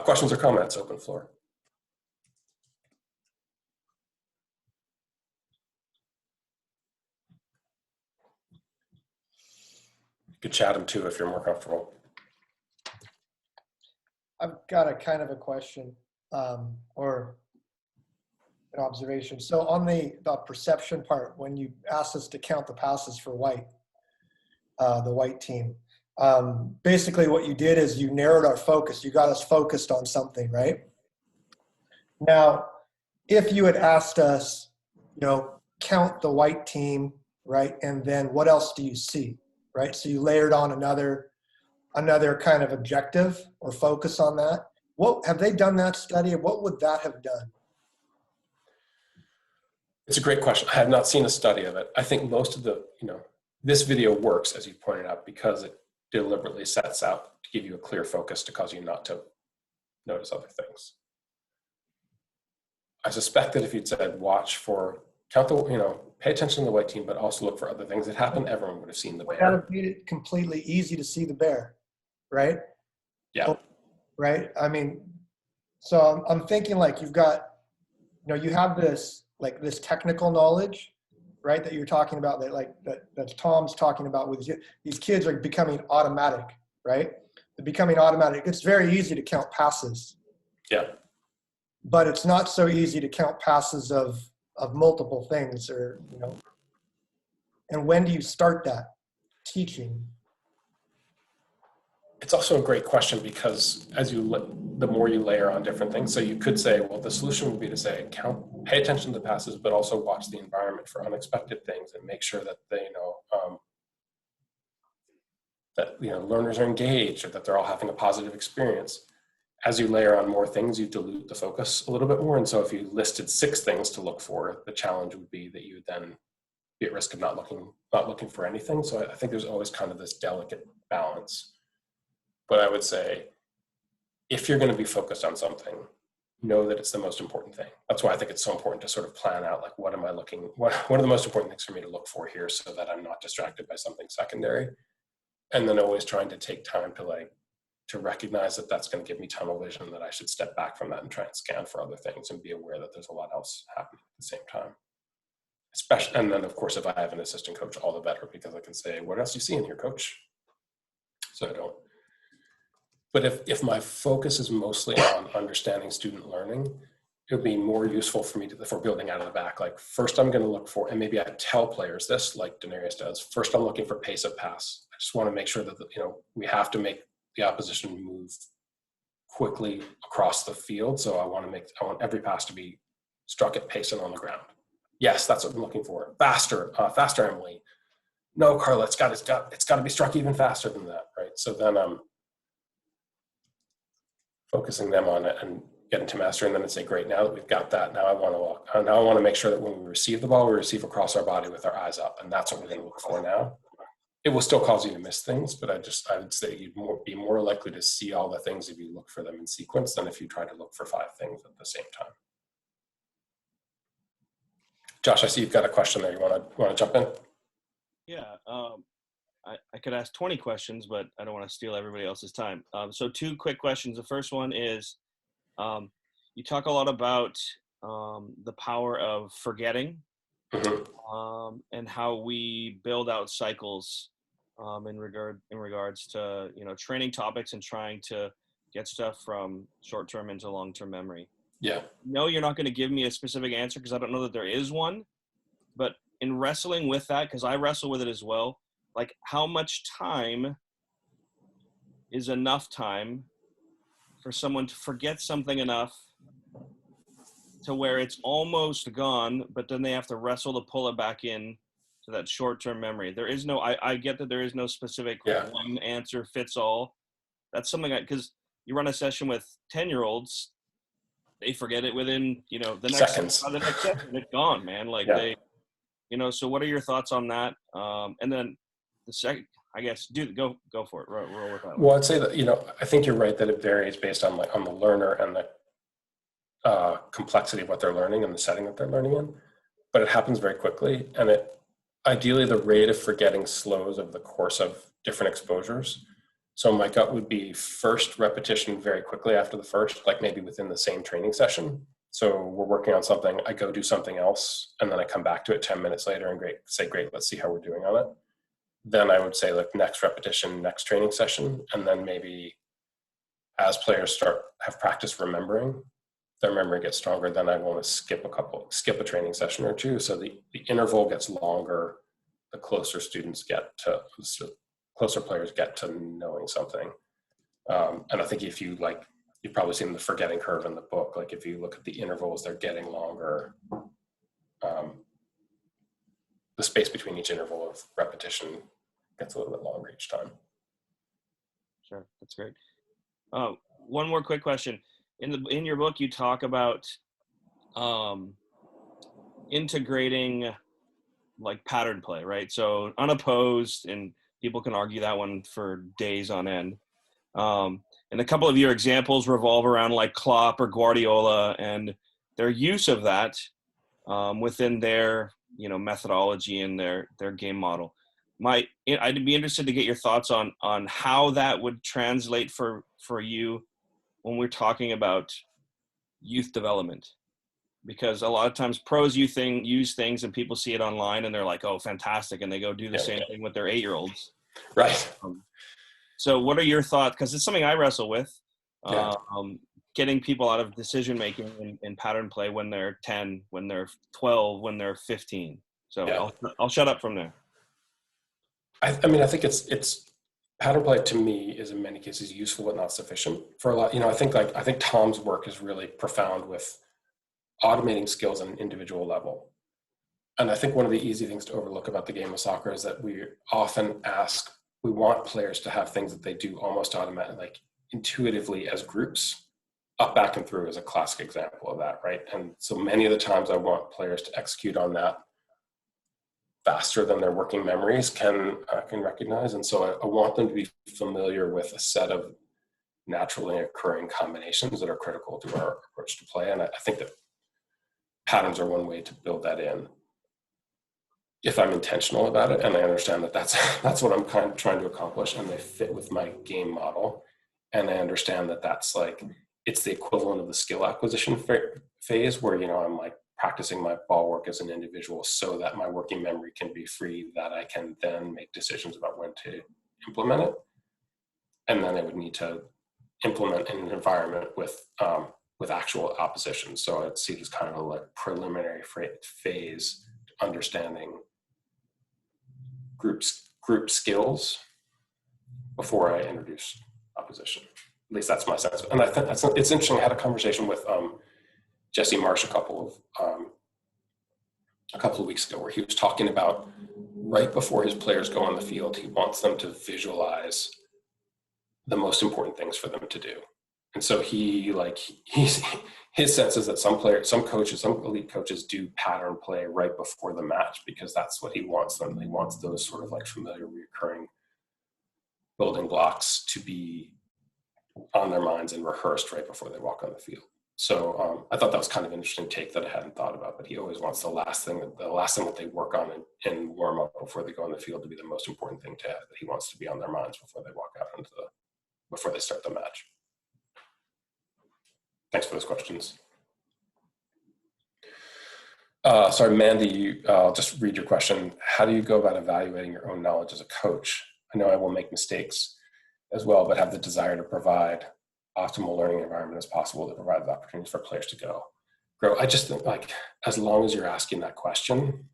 Questions or comments, open floor. You could chat them too if you're more comfortable. I've got a kind of a question or an observation. So on the perception part, when you asked us to count the passes for white, the white team, basically what you did is you narrowed our focus. You got us focused on something, right? Now, if you had asked us, count the white team, right? And then what else do you see, right? So you layered on another kind of objective or focus on that. What have they done that study? What would that have done? It's a great question. I have not seen a study of it. I think most of the, this video works, as you pointed out, because it deliberately sets out to give you a clear focus to cause you not to notice other things. I suspect that if you'd said, pay attention to the white team, but also look for other things that happen, everyone would have seen the bear. That would have made it completely easy to see the bear, right? Yeah. Right? I mean, so I'm thinking like you've got, you have this technical knowledge, right, that you're talking about, that Tom's talking about with these kids are becoming automatic, right? They're becoming automatic. It's very easy to count passes. Yeah. But it's not so easy to count passes of multiple things, or, and when do you start that teaching? It's also a great question, because the more you layer on different things, so you could say, well, the solution would be to say, pay attention to the passes, but also watch the environment for unexpected things and make sure that they know that learners are engaged, or that they're all having a positive experience. As you layer on more things, you dilute the focus a little bit more. And so if you listed 6 things to look for, the challenge would be that you would then be at risk of not looking for anything. So I think there's always kind of this delicate balance. But I would say, if you're going to be focused on something, know that it's the most important thing. That's why I think it's so important to sort of plan out, like, what are the most important things for me to look for here, so that I'm not distracted by something secondary. And then always trying to take time to recognize that that's going to give me tunnel vision, that I should step back from that and try and scan for other things and be aware that there's a lot else happening at the same time. Especially, and then of course, if I have an assistant coach, all the better, because I can say, what else do you see in here, coach? So I don't. But if my focus is mostly on understanding student learning, it would be more useful for me for building out of the back. Like first I'm going to look for, and maybe I tell players this like Denarius does, first I'm looking for pace of pass. I just want to make sure that, we have to make the opposition move quickly across the field. So I want every pass to be struck at pace and on the ground. Yes, that's what I'm looking for. Faster, Emily. No, Carla, it's got to be struck even faster than that, right? So then I'm focusing them on it and getting to mastery, and then I'd say, great, now that we've got that, now I want to make sure that when we receive the ball, we receive across our body with our eyes up, and that's what we're going to look for now. It will still cause you to miss things, but I would say you'd be more likely to see all the things if you look for them in sequence than if you try to look for 5 things at the same time. Josh, I see you've got a question there. You want to jump in? Yeah, I could ask 20 questions, but I don't want to steal everybody else's time. So 2 quick questions. The first one is, you talk a lot about the power of forgetting, and how we build out cycles in regards to training topics and trying to get stuff from short-term into long-term memory. Yeah. No, you're not going to give me a specific answer because I don't know that there is one. But in wrestling with that, because I wrestle with it as well, like how much time is enough time for someone to forget something enough to where it's almost gone, but then they have to wrestle to pull it back in to that short-term memory. There is no, I get that there is no specific one answer fits all. That's something because you run a session with 10-year-olds, they forget it within, the next seconds. The next second, it's gone, man. Like they, so what are your thoughts on that? And then the second, I guess, go for it. Roll with that. Well, I'd say that, I think you're right that it varies based on the learner and the complexity of what they're learning and the setting that they're learning in, but it happens very quickly. And ideally the rate of forgetting slows over the course of different exposures. So my gut would be first repetition very quickly after the first, like maybe within the same training session. So we're working on something, I go do something else, and then I come back to it 10 minutes later and say, great, let's see how we're doing on it. Then I would say like next repetition, next training session. And then maybe as players have practice remembering, their memory gets stronger, then I want to skip a training session or 2. So the interval gets longer, the closer players get to knowing something. And I think if you've probably seen the forgetting curve in the book, like if you look at the intervals, they're getting longer. The space between each interval of repetition gets a little bit longer each time. Sure, that's great. One more quick question. In your book, you talk about integrating like pattern play, right? So unopposed, and people can argue that one for days on end. And a couple of your examples revolve around like Klopp or Guardiola and their use of that within their methodology and their game model. I'd be interested to get your thoughts on how that would translate for you when we're talking about youth development, because a lot of times pros use things and people see it online and they're like, oh, fantastic, and they go do the same thing with their 8-year-olds. Right. So what are your thoughts? Because it's something I wrestle with, getting people out of decision making in pattern play when they're 10, when they're 12, when they're 15. So I'll shut up from there. I mean, I think it's pattern play to me is in many cases useful but not sufficient for a lot. I think Tom's work is really profound with automating skills on an individual level. And I think one of the easy things to overlook about the game of soccer is that we often we want players to have things that they do almost automatically, like intuitively as groups. Up, back, and through is a classic example of that, right? And so many of the times I want players to execute on that faster than their working memories can recognize. And so I want them to be familiar with a set of naturally occurring combinations that are critical to our approach to play. And I think that patterns are one way to build that in, if I'm intentional about it and I understand that that's what I'm kind of trying to accomplish, and they fit with my game model, and I understand that that's like it's the equivalent of the skill acquisition phase where I'm like practicing my ball work as an individual so that my working memory can be free, that I can then make decisions about when to implement it. And then I would need to implement in an environment with with actual opposition. So I'd see it as kind of a like preliminary phase, understanding group skills before I introduce opposition. At least that's my sense. And I think it's interesting. I had a conversation with Jesse Marsh a couple of weeks ago, where he was talking about right before his players go on the field, he wants them to visualize the most important things for them to do. And so his sense is that some coaches, some elite coaches do pattern play right before the match, because that's what he wants them. He wants those sort of like familiar, recurring building blocks to be on their minds and rehearsed right before they walk on the field. So I thought that was kind of an interesting take that I hadn't thought about, but he always wants the last thing that they work on and warm up before they go on the field to be the most important thing that he wants to be on their minds before they walk out before they start the match. Thanks for those questions. Sorry, Mandy, I'll just read your question. How do you go about evaluating your own knowledge as a coach? I know I will make mistakes as well, but have the desire to provide optimal learning environment as possible to provide the opportunities for players to grow. I just think, like, as long as you're asking that question,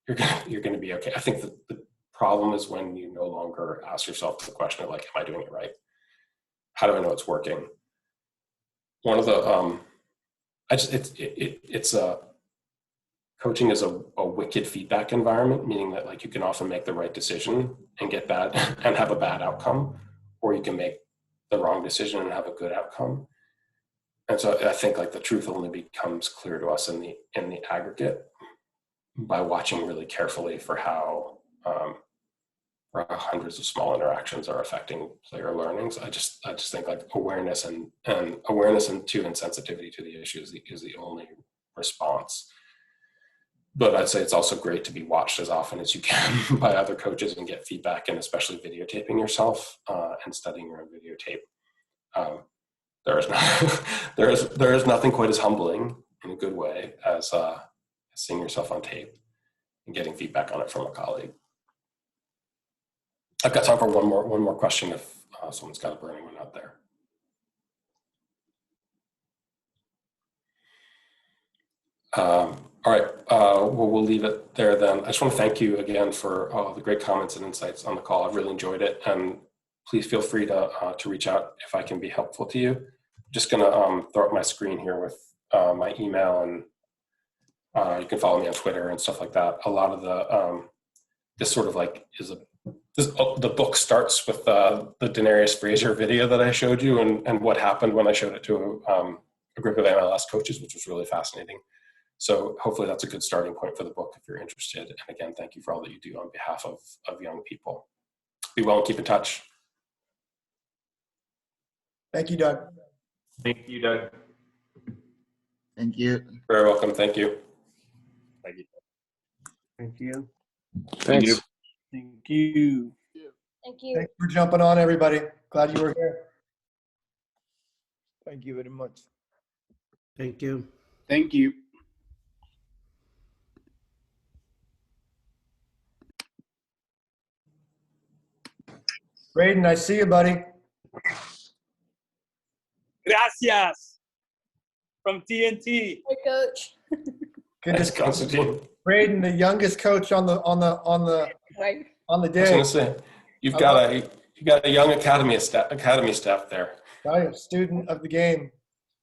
you're going to be okay. I think the problem is when you no longer ask yourself the question of like, am I doing it right? How do I know it's working? One of the coaching is a wicked feedback environment, meaning that like you can often make the right decision and get bad and have a bad outcome, or you can make the wrong decision and have a good outcome. And so I think like the truth only becomes clear to us in the aggregate by watching really carefully for how hundreds of small interactions are affecting player learnings. I just think like awareness and sensitivity to the issue is the only response. But I'd say it's also great to be watched as often as you can by other coaches and get feedback, and especially videotaping yourself and studying your own videotape. There is nothing quite as humbling in a good way as seeing yourself on tape and getting feedback on it from a colleague. I've got time for one more question if someone's got a burning one out there. All right, we'll leave it there then. I just want to thank you again for all the great comments and insights on the call. I've really enjoyed it, and please feel free to reach out if I can be helpful to you. I'm just gonna throw up my screen here with my email, and you can follow me on Twitter and stuff like that. A lot of the this sort of like the book starts with the Denarius Frazier video that I showed you, and what happened when I showed it to a group of MLS coaches, which was really fascinating. So hopefully that's a good starting point for the book if you're interested. And again, thank you for all that you do on behalf of young people. Be well and keep in touch. Thank you, Doug. Thank you, Doug. Thank you. Very welcome. Thank you. Thank you. Thank you. Thank you. Thank you. Thank you. Thanks for jumping on, everybody. Glad you were here. Thank you very much. Thank you. Thank you. Braden, I see you, buddy. Gracias. From TNT. Hey, Coach. Good to see you. Braden, the youngest coach on the Right. day. I was gonna say, you've got a young academy staff there. Oh, student of the game.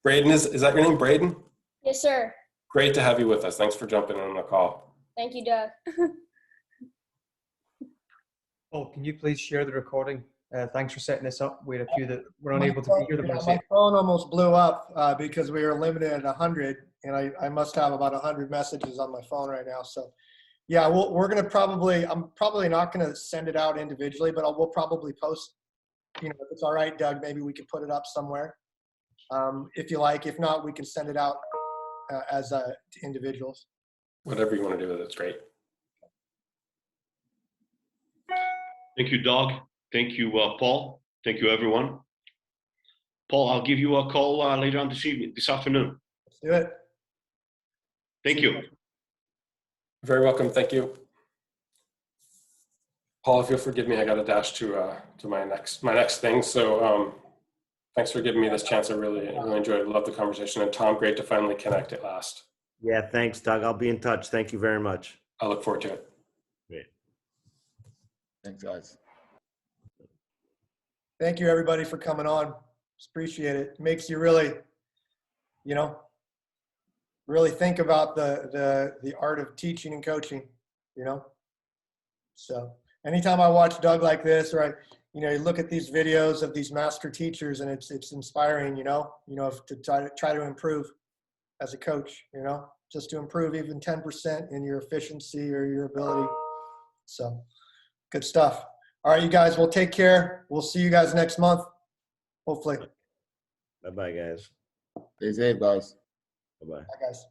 Braden, is that your name, Braden? Yes, sir. Great to have you with us. Thanks for jumping in on the call. Thank you, Doug. Oh, can you please share the recording? Thanks for setting this up. We had a few that were unable to be here. My phone almost blew up because we were limited at 100, and I must have about 100 messages on my phone right now. So, yeah, we're going to I'm probably not going to send it out individually, but we'll probably post, if it's all right, Doug, maybe we can put it up somewhere if you like. If not, we can send it out as to individuals. Whatever you want to do with it's great. Thank you, Doug. Thank you, Paul. Thank you, everyone. Paul, I'll give you a call later on this afternoon. Let's do it. Thank you. Very welcome. Thank you. Paul, if you'll forgive me, I got to dash to my next thing. So Thanks for giving me this chance. I really enjoyed it. Love the conversation. And Tom, great to finally connect at last. Yeah, thanks, Doug. I'll be in touch. Thank you very much. I look forward to it. Great. Thanks, guys. Thank you, everybody, for coming on. Just appreciate it. It makes you really, you know, really think about the art of teaching and coaching, you know. So anytime I watch Doug like this, or you look at these videos of these master teachers, and it's inspiring, you know, to try to improve as a coach, you know, just to improve even 10% in your efficiency or your ability. So good stuff. All right, you guys, well, take care. We'll see you guys next month, hopefully. Bye-bye, guys. Stay safe, guys. Bye-bye. Bye, guys.